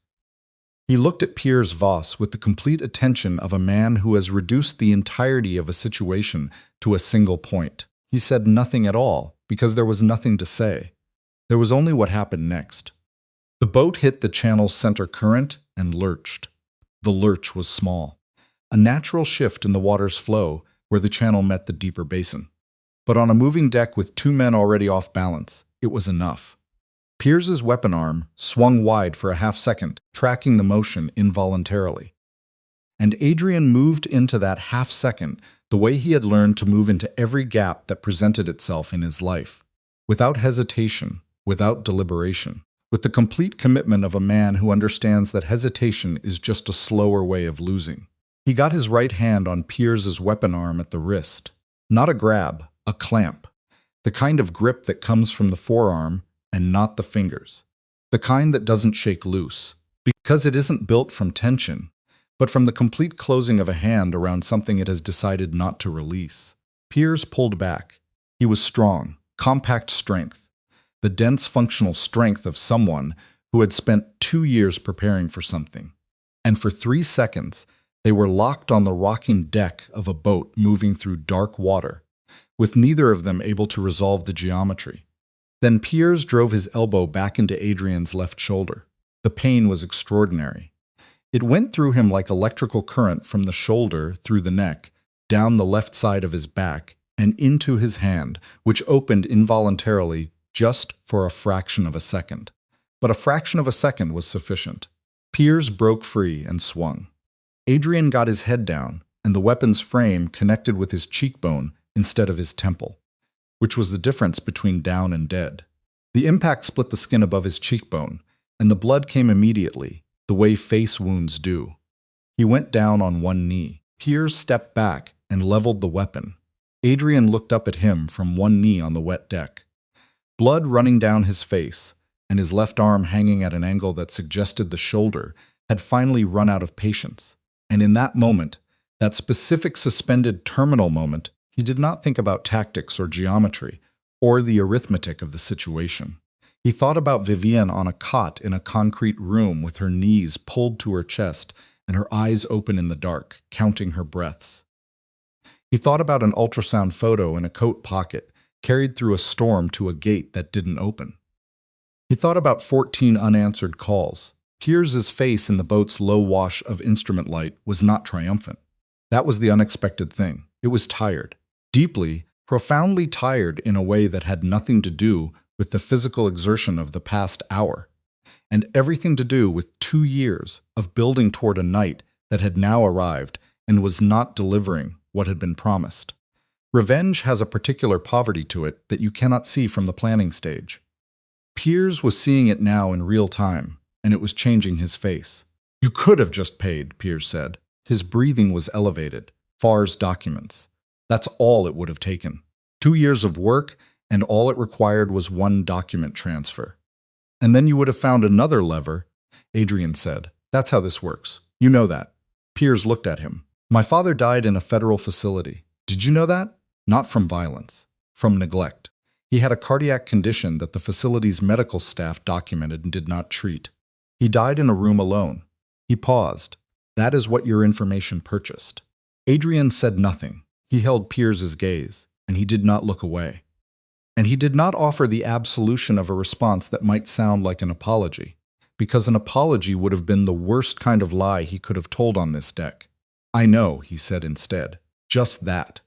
He looked at Piers Voss with the complete attention of a man who has reduced the entirety of a situation to a single point. He said nothing at all, because there was nothing to say. There was only what happened next. The boat hit the channel's center current and lurched. The lurch was small, a natural shift in the water's flow where the channel met the deeper basin. But on a moving deck with two men already off balance, it was enough. Piers's weapon arm swung wide for a half-second, tracking the motion involuntarily. And Adrien moved into that half-second the way he had learned to move into every gap that presented itself in his life, without hesitation, without deliberation, with the complete commitment of a man who understands that hesitation is just a slower way of losing. He got his right hand on Piers's weapon arm at the wrist. Not a grab, a clamp. The kind of grip that comes from the forearm and not the fingers. The kind that doesn't shake loose, because it isn't built from tension, but from the complete closing of a hand around something it has decided not to release. Piers pulled back. He was strong, compact strength, the dense functional strength of someone who had spent 2 years preparing for something. And for 3 seconds, they were locked on the rocking deck of a boat moving through dark water, with neither of them able to resolve the geometry. Then Piers drove his elbow back into Adrien's left shoulder. The pain was extraordinary. It went through him like electrical current from the shoulder through the neck, down the left side of his back, and into his hand, which opened involuntarily just for a fraction of a second. But a fraction of a second was sufficient. Piers broke free and swung. Adrien got his head down, and the weapon's frame connected with his cheekbone instead of his temple, which was the difference between down and dead. The impact split the skin above his cheekbone, and the blood came immediately, the way face wounds do. He went down on one knee. Piers stepped back and leveled the weapon. Adrien looked up at him from one knee on the wet deck. Blood running down his face, and his left arm hanging at an angle that suggested the shoulder, had finally run out of patience. And in that moment, that specific suspended terminal moment, he did not think about tactics or geometry, or the arithmetic of the situation. He thought about Vivien on a cot in a concrete room with her knees pulled to her chest and her eyes open in the dark, counting her breaths. He thought about an ultrasound photo in a coat pocket, carried through a storm to a gate that didn't open. He thought about 14 unanswered calls. Piers's face in the boat's low wash of instrument light was not triumphant. That was the unexpected thing. It was tired. Deeply, profoundly tired in a way that had nothing to do with the physical exertion of the past hour, and everything to do with 2 years of building toward a night that had now arrived and was not delivering what had been promised. Revenge has a particular poverty to it that you cannot see from the planning stage. Piers was seeing it now in real time, and it was changing his face. "You could have just paid," Piers said. His breathing was elevated. "Far's documents. That's all it would have taken. 2 years of work, and all it required was 1 document transfer. And then you would have found another lever," Adrien said. "That's how this works. You know that." Piers looked at him. My father died in a federal facility. Did you know that? Not from violence, from neglect. He had a cardiac condition that the facility's medical staff documented and did not treat. He died in a room alone. He paused. That is what your information purchased. Adrien said nothing. He held Piers's gaze, and he did not look away. And he did not offer the absolution of a response that might sound like an apology, because an apology would have been the worst kind of lie he could have told on this deck. I know, he said instead. Just that.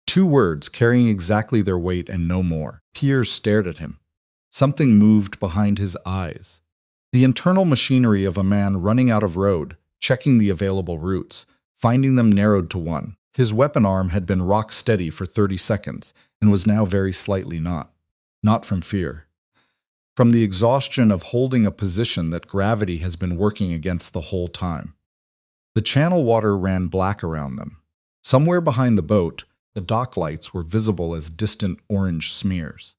2 words carrying exactly their weight and no more. Piers stared at him. Something moved behind his eyes. The internal machinery of a man running out of road, checking the available routes, finding them narrowed to 1. His weapon arm had been rock steady for 30 seconds and was now very slightly not. Not from fear. From the exhaustion of holding a position that gravity has been working against the whole time. The channel water ran black around them. Somewhere behind the boat, the dock lights were visible as distant orange smears.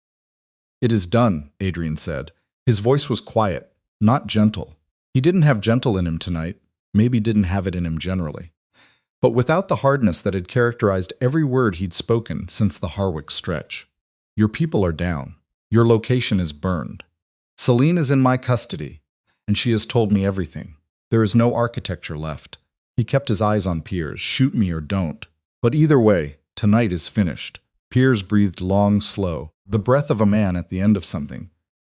It is done, Adrien said. His voice was quiet, not gentle. He didn't have gentle in him tonight, maybe didn't have it in him generally. But without the hardness that had characterized every word he'd spoken since the Harwick stretch. Your people are down. Your location is burned. Celine is in my custody, and she has told me everything. There is no architecture left. He kept his eyes on Piers, shoot me or don't. But either way, tonight is finished. Piers breathed long, slow, the breath of a man at the end of something.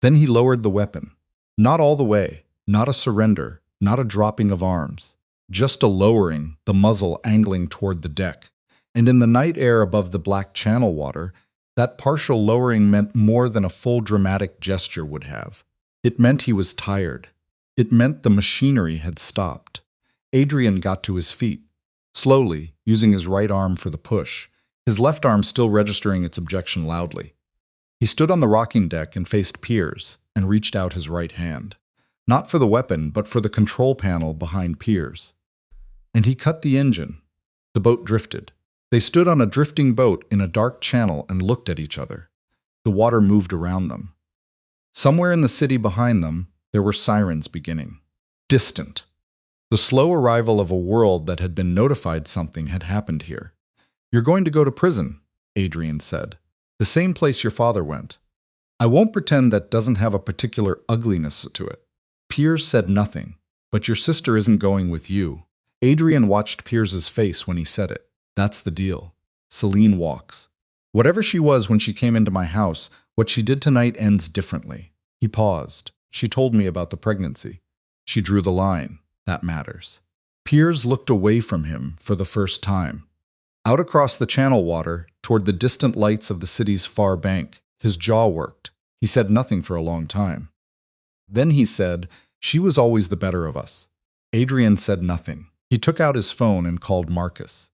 Then he lowered the weapon. Not all the way, not a surrender, not a dropping of arms. Just a lowering, the muzzle angling toward the deck. And in the night air above the black channel water, that partial lowering meant more than a full dramatic gesture would have. It meant he was tired. It meant the machinery had stopped. Adrien got to his feet, slowly, using his right arm for the push, his left arm still registering its objection loudly. He stood on the rocking deck and faced Piers, and reached out his right hand. Not for the weapon, but for the control panel behind Piers. And he cut the engine. The boat drifted. They stood on a drifting boat in a dark channel and looked at each other. The water moved around them. Somewhere in the city behind them, there were sirens beginning. Distant. The slow arrival of a world that had been notified something had happened here. You're going to go to prison, Adrien said. The same place your father went. I won't pretend that doesn't have a particular ugliness to it. Piers said nothing, but your sister isn't going with you. Adrien watched Piers's face when he said it. That's the deal. Celine walks. Whatever she was when she came into my house, what she did tonight ends differently. He paused. She told me about the pregnancy. She drew the line. That matters. Piers looked away from him for the first time. Out across the channel water, toward the distant lights of the city's far bank, his jaw worked. He said nothing for a long time. Then he said, she was always the better of us. Adrien said nothing. He took out his phone and called Marcus.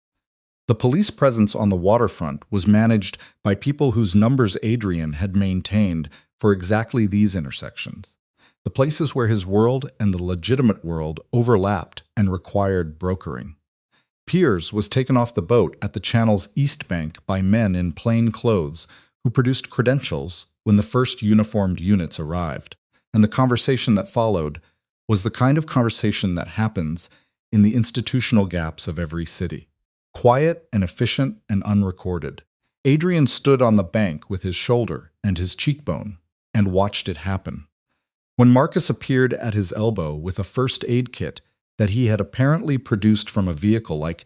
The police presence on the waterfront was managed by people whose numbers Adrien had maintained for exactly these intersections, the places where his world and the legitimate world overlapped and required brokering. Piers was taken off the boat at the channel's east bank by men in plain clothes who produced credentials when the first uniformed units arrived, and the conversation that followed was the kind of conversation that happens in the institutional gaps of every city. Quiet and efficient and unrecorded. Adrien stood on the bank with his shoulder and his cheekbone and watched it happen. When Marcus appeared at his elbow with a first aid kit that he had apparently produced from a vehicle like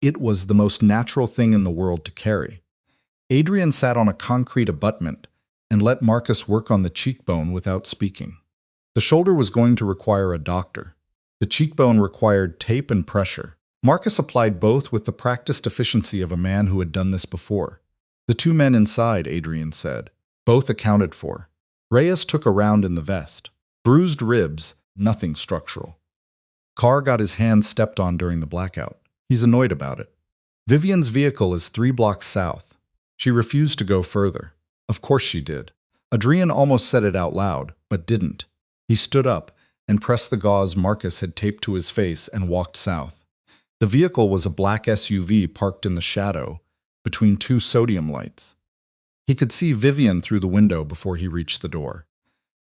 it was the most natural thing in the world to carry, Adrien sat on a concrete abutment and let Marcus work on the cheekbone without speaking. The shoulder was going to require a doctor. The cheekbone required tape and pressure. Marcus applied both with the practiced efficiency of a man who had done this before. The 2 men inside, Adrien said, both accounted for. Reyes took a round in the vest. Bruised ribs, nothing structural. Carr got his hand stepped on during the blackout. He's annoyed about it. Vivien's vehicle is 3 blocks south. She refused to go further. Of course she did. Adrien almost said it out loud, but didn't. He stood up and pressed the gauze Marcus had taped to his face and walked south. The vehicle was a black SUV parked in the shadow between 2 sodium lights. He could see Vivien through the window before he reached the door.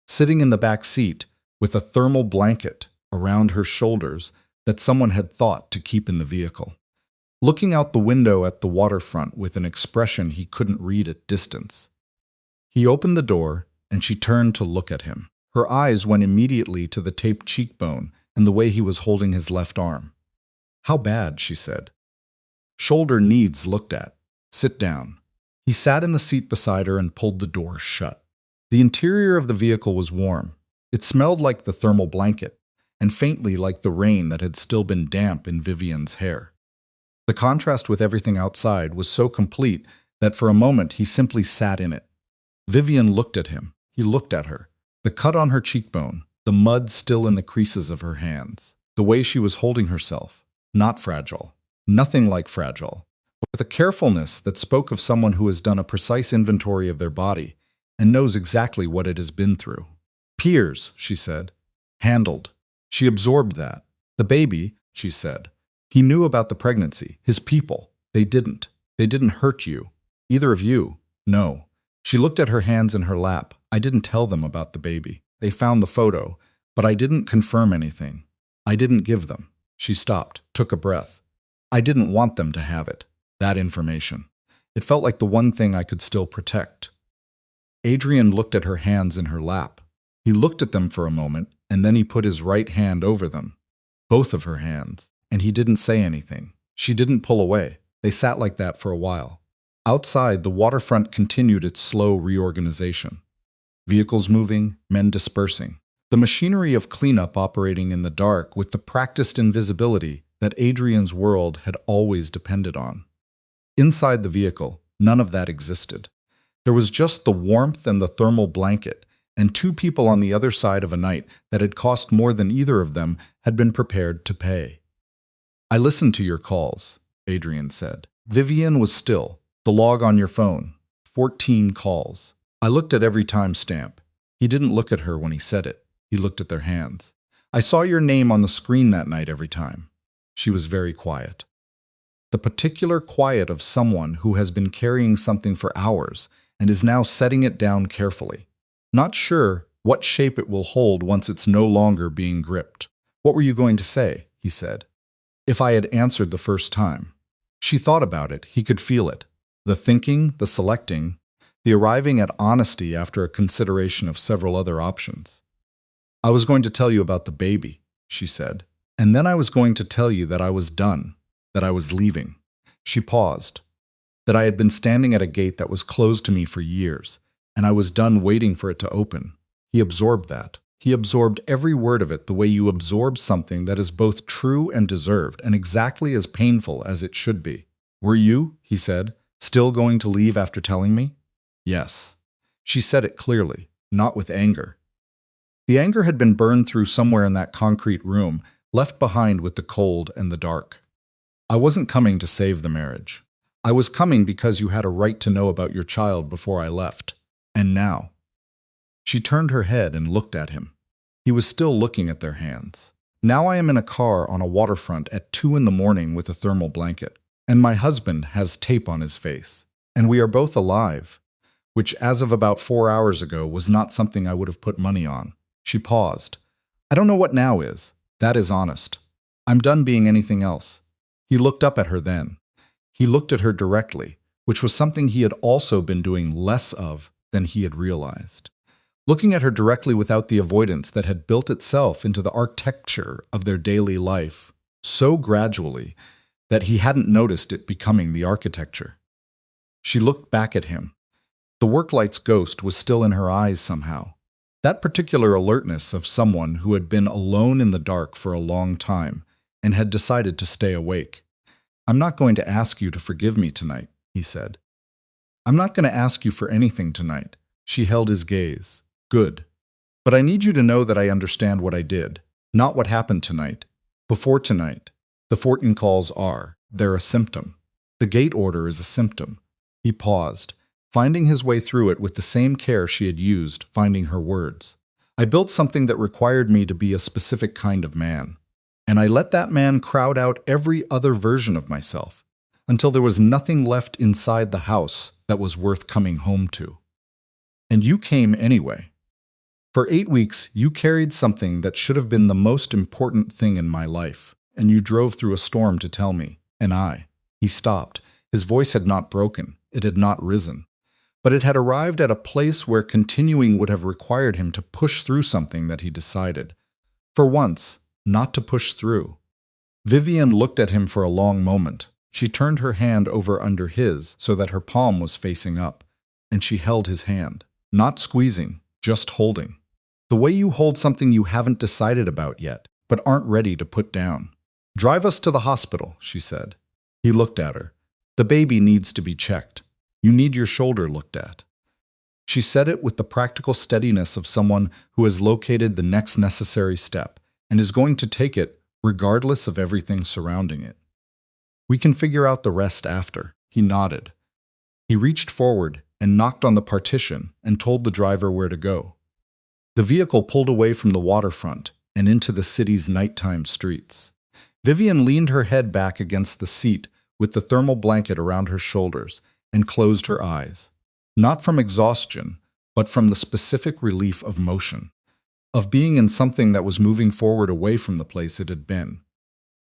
Sitting in the back seat with a thermal blanket around her shoulders that someone had thought to keep in the vehicle. looking out the window at the waterfront with an expression he couldn't read at distance. He opened the door, and she turned to look at him. Her eyes went immediately to the taped cheekbone and the way he was holding his left arm. "How bad?" she said. "Shoulder needs looked at. Sit down." He sat in the seat beside her and pulled the door shut. The interior of the vehicle was warm. It smelled like the thermal blanket, and faintly like the rain that had still been damp in Vivien's hair. The contrast with everything outside was so complete that for a moment he simply sat in it. Vivien looked at him. He looked at her. The cut on her cheekbone, the mud still in the creases of her hands, the way she was holding herself, not fragile, nothing like fragile, but with a carefulness that spoke of someone who has done a precise inventory of their body and knows exactly what it has been through. "Peers," she said. "Handled." She absorbed that. "The baby," she said. "He knew about the pregnancy. His people. They didn't. They didn't hurt you. Either of you. No." She looked at her hands in her lap. "I didn't tell them about the baby. They found the photo, but I didn't confirm anything. I didn't give them." She stopped, took a breath. "I didn't want them to have it. That information. It felt like the one thing I could still protect." Adrien looked at her hands in her lap. He looked at them for a moment, and then he put his right hand over them. Both of her hands. And he didn't say anything. She didn't pull away. They sat like that for a while. Outside, the waterfront continued its slow reorganization. Vehicles moving, men dispersing. The machinery of cleanup operating in the dark with the practiced invisibility that Adrien's world had always depended on. Inside the vehicle, none of that existed. There was just the warmth and the thermal blanket, and two people on the other side of a night that had cost more than either of them had been prepared to pay. "I listened to your calls," Adrien said. "Vivien was still. The log on your phone. 14 calls. I looked at every timestamp." He didn't look at her when he said it. He looked at their hands. "I saw your name on the screen that night every time." She was very quiet. The particular quiet of someone who has been carrying something for hours and is now setting it down carefully, not sure what shape it will hold once it's no longer being gripped. "What were you going to say?" he said. "If I had answered the first time." She thought about it. He could feel it. The thinking, the selecting, the arriving at honesty after a consideration of several other options. "I was going to tell you about the baby," she said. "And then I was going to tell you that I was done, that I was leaving." She paused. "That I had been standing at a gate that was closed to me for years, and I was done waiting for it to open." He absorbed that. He absorbed every word of it the way you absorb something that is both true and deserved and exactly as painful as it should be. "Were you," he said, "still going to leave after telling me?" "Yes." She said it clearly, not with anger. The anger had been burned through somewhere in that concrete room, left behind with the cold and the dark. "I wasn't coming to save the marriage. I was coming because you had a right to know about your child before I left. And now." She turned her head and looked at him. He was still looking at their hands. "Now I am in a car on a waterfront at 2 in the morning with a thermal blanket, and my husband has tape on his face, and we are both alive, which as of about 4 hours ago was not something I would have put money on." She paused. "I don't know what now is. That is honest. I'm done being anything else." He looked up at her then. He looked at her directly, which was something he had also been doing less of than he had realized. Looking at her directly without the avoidance that had built itself into the architecture of their daily life, so gradually that he hadn't noticed it becoming the architecture. She looked back at him. The worklight's ghost was still in her eyes somehow. That particular alertness of someone who had been alone in the dark for a long time and had decided to stay awake. "I'm not going to ask you to forgive me tonight," he said. "I'm not going to ask you for anything tonight." She held his gaze. "Good. But I need you to know that I understand what I did, not what happened tonight. Before tonight, the 14 calls they're a symptom. The gate order is a symptom." He paused, finding his way through it with the same care she had used, finding her words. "I built something that required me to be a specific kind of man, and I let that man crowd out every other version of myself, until there was nothing left inside the house that was worth coming home to. And you came anyway. For 8 weeks, you carried something that should have been the most important thing in my life, and you drove through a storm to tell me, and I He stopped. His voice had not broken. It had not risen. But it had arrived at a place where continuing would have required him to push through something that he decided, for once, not to push through. Vivien looked at him for a long moment. She turned her hand over under his so that her palm was facing up, and she held his hand. Not squeezing, just holding. The way you hold something you haven't decided about yet, but aren't ready to put down. "Drive us to the hospital," she said. He looked at her. "The baby needs to be checked. You need your shoulder looked at." She said it with the practical steadiness of someone who has located the next necessary step and is going to take it regardless of everything surrounding it. "We can figure out the rest after." He nodded. He reached forward and knocked on the partition and told the driver where to go. The vehicle pulled away from the waterfront and into the city's nighttime streets. Vivien leaned her head back against the seat with the thermal blanket around her shoulders and closed her eyes. Not from exhaustion, but from the specific relief of motion, of being in something that was moving forward away from the place it had been.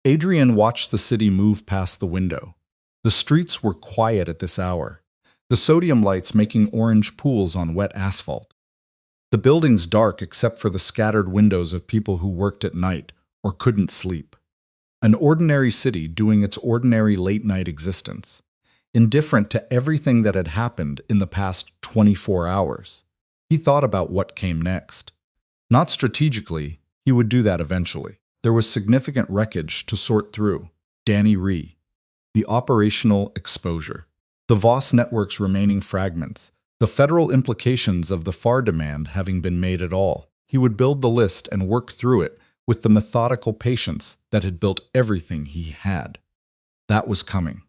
Adrien watched the city move past the window. The streets were quiet at this hour, the sodium lights making orange pools on wet asphalt. The buildings dark except for the scattered windows of people who worked at night or couldn't sleep. An ordinary city doing its ordinary late-night existence, indifferent to everything that had happened in the past 24 hours. He thought about what came next. Not strategically, he would do that eventually. There was significant wreckage to sort through. Danny Ree. The operational exposure. The Voss network's remaining fragments. The federal implications of the FAR demand having been made at all. He would build the list and work through it with the methodical patience that had built everything he had. That was coming.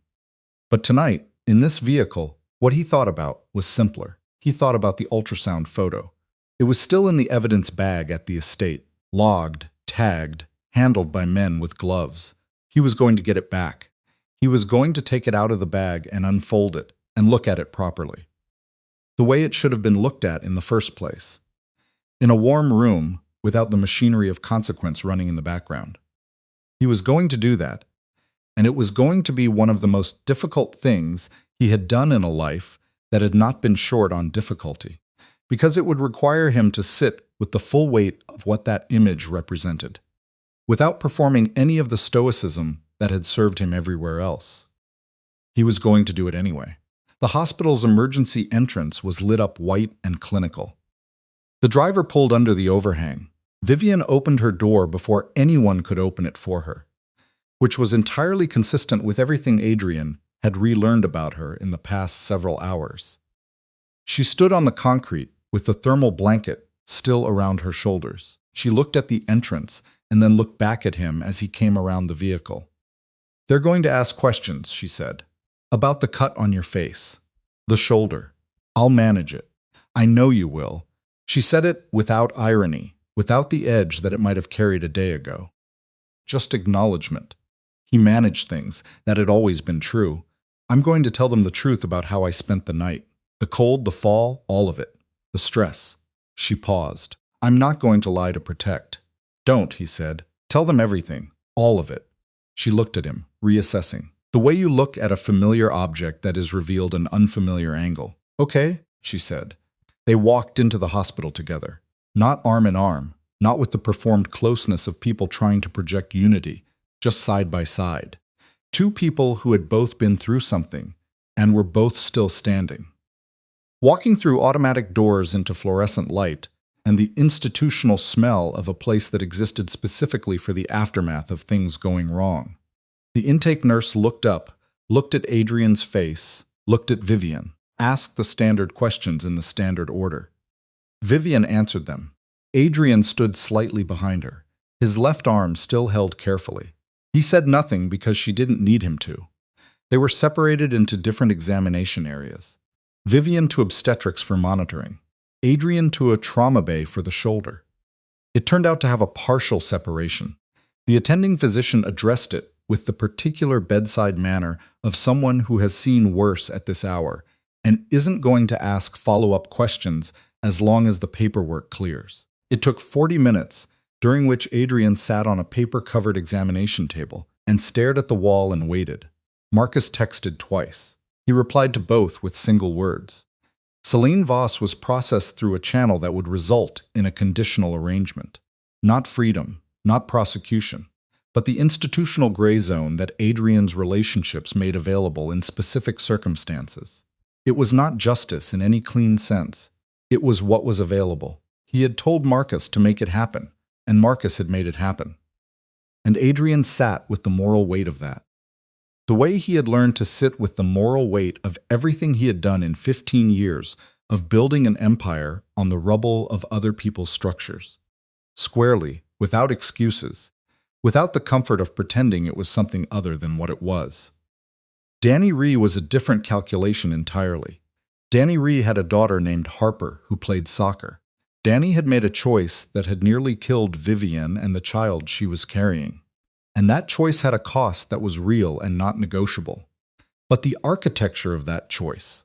But tonight, in this vehicle, what he thought about was simpler. He thought about the ultrasound photo. It was still in the evidence bag at the estate, logged, tagged, handled by men with gloves. He was going to get it back. He was going to take it out of the bag and unfold it and look at it properly. The way it should have been looked at in the first place. In a warm room, without the machinery of consequence running in the background. He was going to do that, and it was going to be one of the most difficult things he had done in a life that had not been short on difficulty, because it would require him to sit with the full weight of what that image represented, without performing any of the stoicism that had served him everywhere else. He was going to do it anyway. The hospital's emergency entrance was lit up white and clinical. The driver pulled under the overhang. Vivien opened her door before anyone could open it for her, which was entirely consistent with everything Adrien had relearned about her in the past several hours. She stood on the concrete with the thermal blanket still around her shoulders. She looked at the entrance and then looked back at him as he came around the vehicle. "They're going to ask questions," she said. "About the cut on your face. The shoulder. I'll manage it. I know you will." She said it without irony, without the edge that it might have carried a day ago. Just acknowledgement. He managed things. That had always been true. "I'm going to tell them the truth about how I spent the night. The cold, the fall, all of it. The stress." She paused. "I'm not going to lie to protect." "Don't," he said. "Tell them everything. All of it." She looked at him, reassessing. "The way you look at a familiar object that is revealed an unfamiliar angle." "Okay," she said. They walked into the hospital together. Not arm in arm, not with the performed closeness of people trying to project unity, just side by side. Two people who had both been through something and were both still standing. Walking through automatic doors into fluorescent light and the institutional smell of a place that existed specifically for the aftermath of things going wrong. The intake nurse looked up, looked at Adrien's face, looked at Vivien, asked the standard questions in the standard order. Vivien answered them. Adrien stood slightly behind her, his left arm still held carefully. He said nothing because she didn't need him to. They were separated into different examination areas. Vivien to obstetrics for monitoring, Adrien to a trauma bay for the shoulder. It turned out to have a partial separation. The attending physician addressed it with the particular bedside manner of someone who has seen worse at this hour and isn't going to ask follow-up questions as long as the paperwork clears. It took 40 minutes, during which Adrien sat on a paper-covered examination table and stared at the wall and waited. Marcus texted twice. He replied to both with single words. Celine Voss was processed through a channel that would result in a conditional arrangement. Not freedom, not prosecution, but the institutional gray zone that Adrien's relationships made available in specific circumstances. It was not justice in any clean sense. It was what was available. He had told Marcus to make it happen, and Marcus had made it happen. And Adrien sat with the moral weight of that. The way he had learned to sit with the moral weight of everything he had done in 15 years of building an empire on the rubble of other people's structures. Squarely, without excuses, without the comfort of pretending it was something other than what it was. Danny Rhee was a different calculation entirely. Danny Rhee had a daughter named Harper who played soccer. Danny had made a choice that had nearly killed Vivien and the child she was carrying. And that choice had a cost that was real and not negotiable. But the architecture of that choice,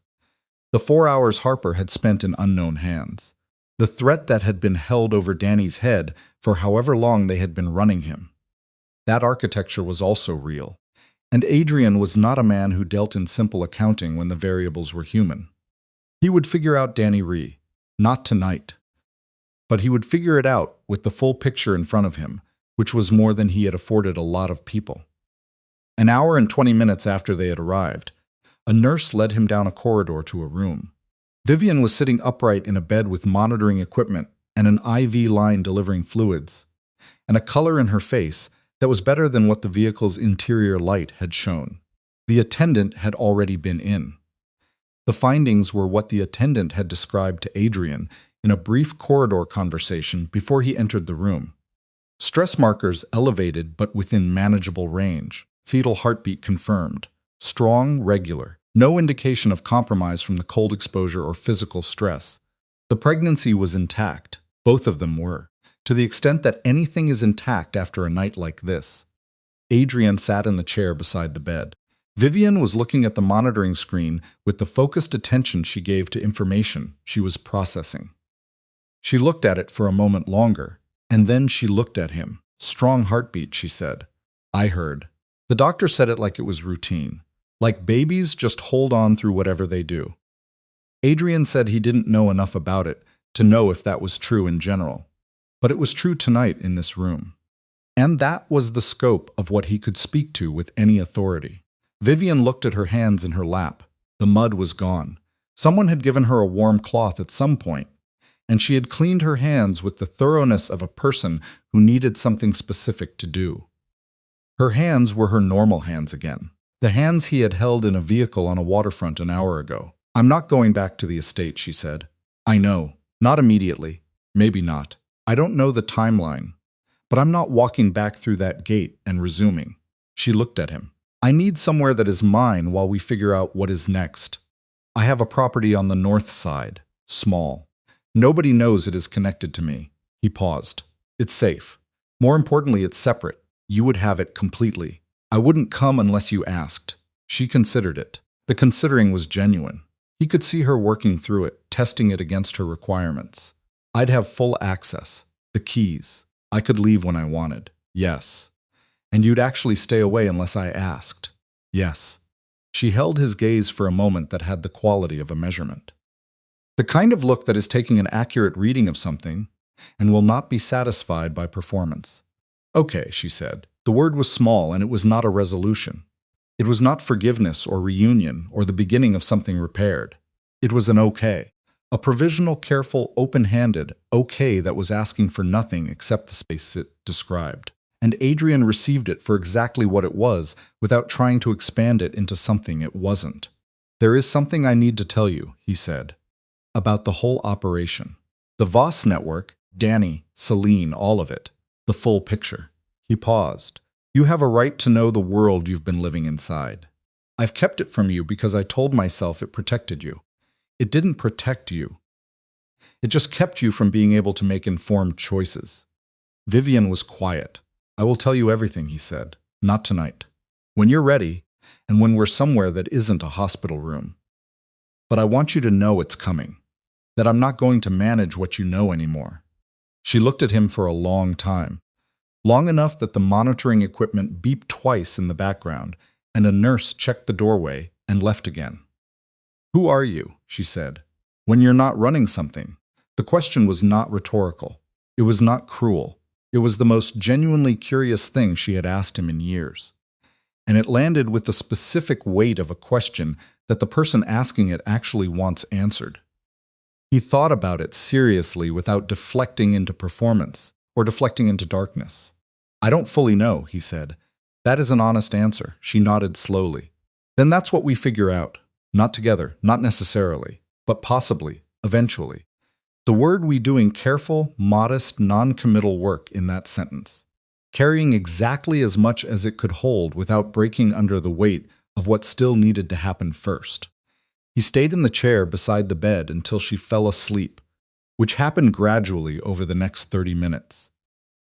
the 4 hours Harper had spent in unknown hands, the threat that had been held over Danny's head for however long they had been running him, that architecture was also real. And Adrien was not a man who dealt in simple accounting when the variables were human. He would figure out Danny Rhee, not tonight. But he would figure it out with the full picture in front of him, which was more than he had afforded a lot of people. An hour and 20 minutes after they had arrived, a nurse led him down a corridor to a room. Vivien was sitting upright in a bed with monitoring equipment and an IV line delivering fluids, and a color in her face that was better than what the vehicle's interior light had shown. The attendant had already been in. The findings were what the attendant had described to Adrien in a brief corridor conversation before he entered the room. Stress markers elevated but within manageable range. Fetal heartbeat confirmed. Strong, regular. No indication of compromise from the cold exposure or physical stress. The pregnancy was intact. Both of them were. To the extent that anything is intact after a night like this. Adrien sat in the chair beside the bed. Vivien was looking at the monitoring screen with the focused attention she gave to information she was processing. She looked at it for a moment longer, and then she looked at him. Strong heartbeat, she said. I heard. The doctor said it like it was routine. Like babies just hold on through whatever they do. Adrien said he didn't know enough about it to know if that was true in general. But it was true tonight in this room. And that was the scope of what he could speak to with any authority. Vivien looked at her hands in her lap. The mud was gone. Someone had given her a warm cloth at some point, and she had cleaned her hands with the thoroughness of a person who needed something specific to do. Her hands were her normal hands again, the hands he had held in a vehicle on a waterfront an hour ago. I'm not going back to the estate, she said. I know. Not immediately. Maybe not. I don't know the timeline. But I'm not walking back through that gate and resuming. She looked at him. I need somewhere that is mine while we figure out what is next. I have a property on the north side. Small. Nobody knows it is connected to me. He paused. It's safe. More importantly, it's separate. You would have it completely. I wouldn't come unless you asked. She considered it. The considering was genuine. He could see her working through it, testing it against her requirements. I'd have full access. The keys. I could leave when I wanted. Yes. And you'd actually stay away unless I asked. Yes. She held his gaze for a moment that had the quality of a measurement. The kind of look that is taking an accurate reading of something and will not be satisfied by performance. Okay, she said. The word was small and it was not a resolution. It was not forgiveness or reunion or the beginning of something repaired. It was an okay. A provisional, careful, open-handed okay that was asking for nothing except the space it described. And Adrien received it for exactly what it was without trying to expand it into something it wasn't. There is something I need to tell you, he said, about the whole operation. The Voss network, Danny, Celine, all of it. The full picture. He paused. You have a right to know the world you've been living inside. I've kept it from you because I told myself it protected you. It didn't protect you. It just kept you from being able to make informed choices. Vivien was quiet. I will tell you everything, he said. Not tonight. When you're ready, and when we're somewhere that isn't a hospital room. But I want you to know it's coming. That I'm not going to manage what you know anymore. She looked at him for a long time. Long enough that the monitoring equipment beeped twice in the background, and a nurse checked the doorway and left again. "Who are you?" she said. "When you're not running something." The question was not rhetorical. It was not cruel. It was the most genuinely curious thing she had asked him in years. And it landed with the specific weight of a question that the person asking it actually wants answered. He thought about it seriously without deflecting into performance or deflecting into darkness. "I don't fully know," he said. "That is an honest answer." She nodded slowly. "Then that's what we figure out. Not together, not necessarily, but possibly, eventually." The word "we" doing careful, modest, non-committal work in that sentence, carrying exactly as much as it could hold without breaking under the weight of what still needed to happen first. He stayed in the chair beside the bed until she fell asleep, which happened gradually over the next 30 minutes.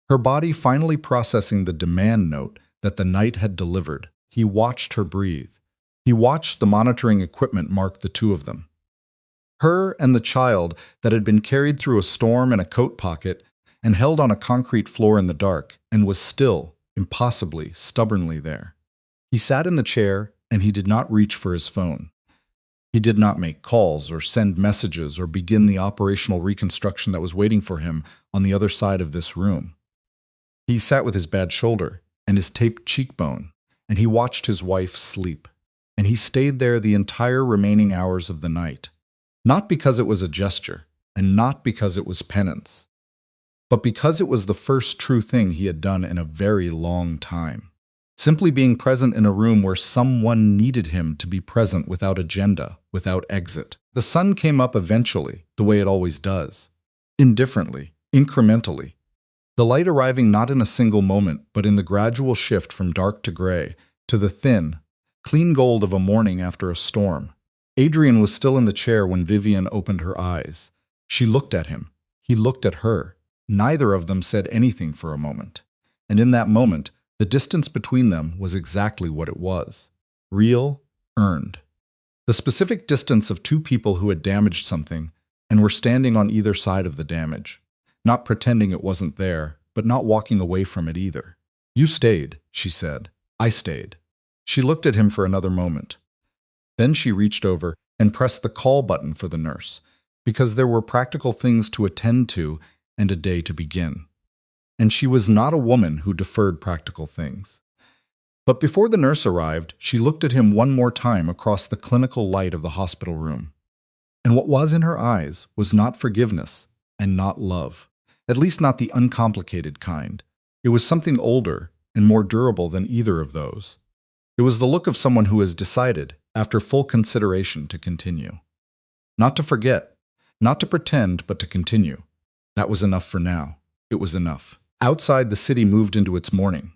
Her body finally processing the demand note that the night had delivered, he watched her breathe. He watched the monitoring equipment mark the two of them. Her and the child that had been carried through a storm in a coat pocket and held on a concrete floor in the dark and was still, impossibly, stubbornly there. He sat in the chair and he did not reach for his phone. He did not make calls or send messages or begin the operational reconstruction that was waiting for him on the other side of this room. He sat with his bad shoulder and his taped cheekbone, and he watched his wife sleep. And he stayed there the entire remaining hours of the night. Not because it was a gesture, and not because it was penance, but because it was the first true thing he had done in a very long time. Simply being present in a room where someone needed him to be present without agenda, without exit. The sun came up eventually, the way it always does. Indifferently, incrementally. The light arriving not in a single moment, but in the gradual shift from dark to gray, to the thin, clean gold of a morning after a storm. Adrien was still in the chair when Vivien opened her eyes. She looked at him. He looked at her. Neither of them said anything for a moment. And in that moment, the distance between them was exactly what it was. Real, earned. The specific distance of two people who had damaged something and were standing on either side of the damage. Not pretending it wasn't there, but not walking away from it either. "You stayed," she said. "I stayed." She looked at him for another moment. Then she reached over and pressed the call button for the nurse, because there were practical things to attend to and a day to begin. And she was not a woman who deferred practical things. But before the nurse arrived, she looked at him one more time across the clinical light of the hospital room. And what was in her eyes was not forgiveness and not love, at least not the uncomplicated kind. It was something older and more durable than either of those. It was the look of someone who has decided, after full consideration, to continue. Not to forget, not to pretend, but to continue. That was enough for now. It was enough. Outside, the city moved into its morning.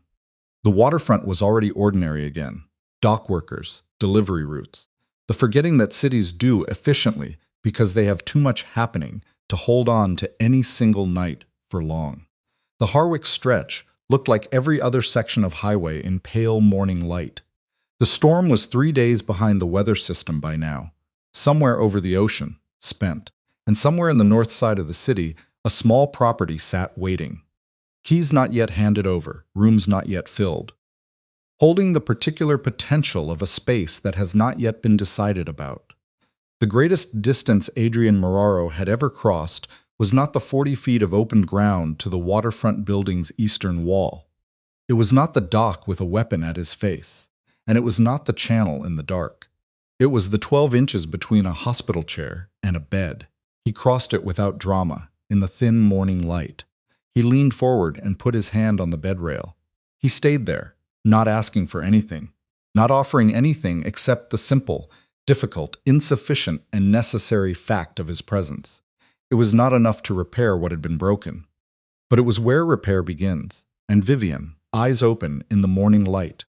The waterfront was already ordinary again. Dock workers, delivery routes. The forgetting that cities do efficiently because they have too much happening to hold on to any single night for long. The Harwich stretch looked like every other section of highway in pale morning light. The storm was 3 days behind the weather system by now. Somewhere over the ocean, spent. And somewhere in the north side of the city, a small property sat waiting. Keys not yet handed over, rooms not yet filled. Holding the particular potential of a space that has not yet been decided about. The greatest distance Adrien Marorrow had ever crossed was not the 40 feet of open ground to the waterfront building's eastern wall. It was not the dock with a weapon at his face, and it was not the channel in the dark. It was the 12 inches between a hospital chair and a bed. He crossed it without drama, in the thin morning light. He leaned forward and put his hand on the bed rail. He stayed there, not asking for anything, not offering anything except the simple, difficult, insufficient, and necessary fact of his presence. It was not enough to repair what had been broken. But it was where repair begins, and Vivien, eyes open in the morning light,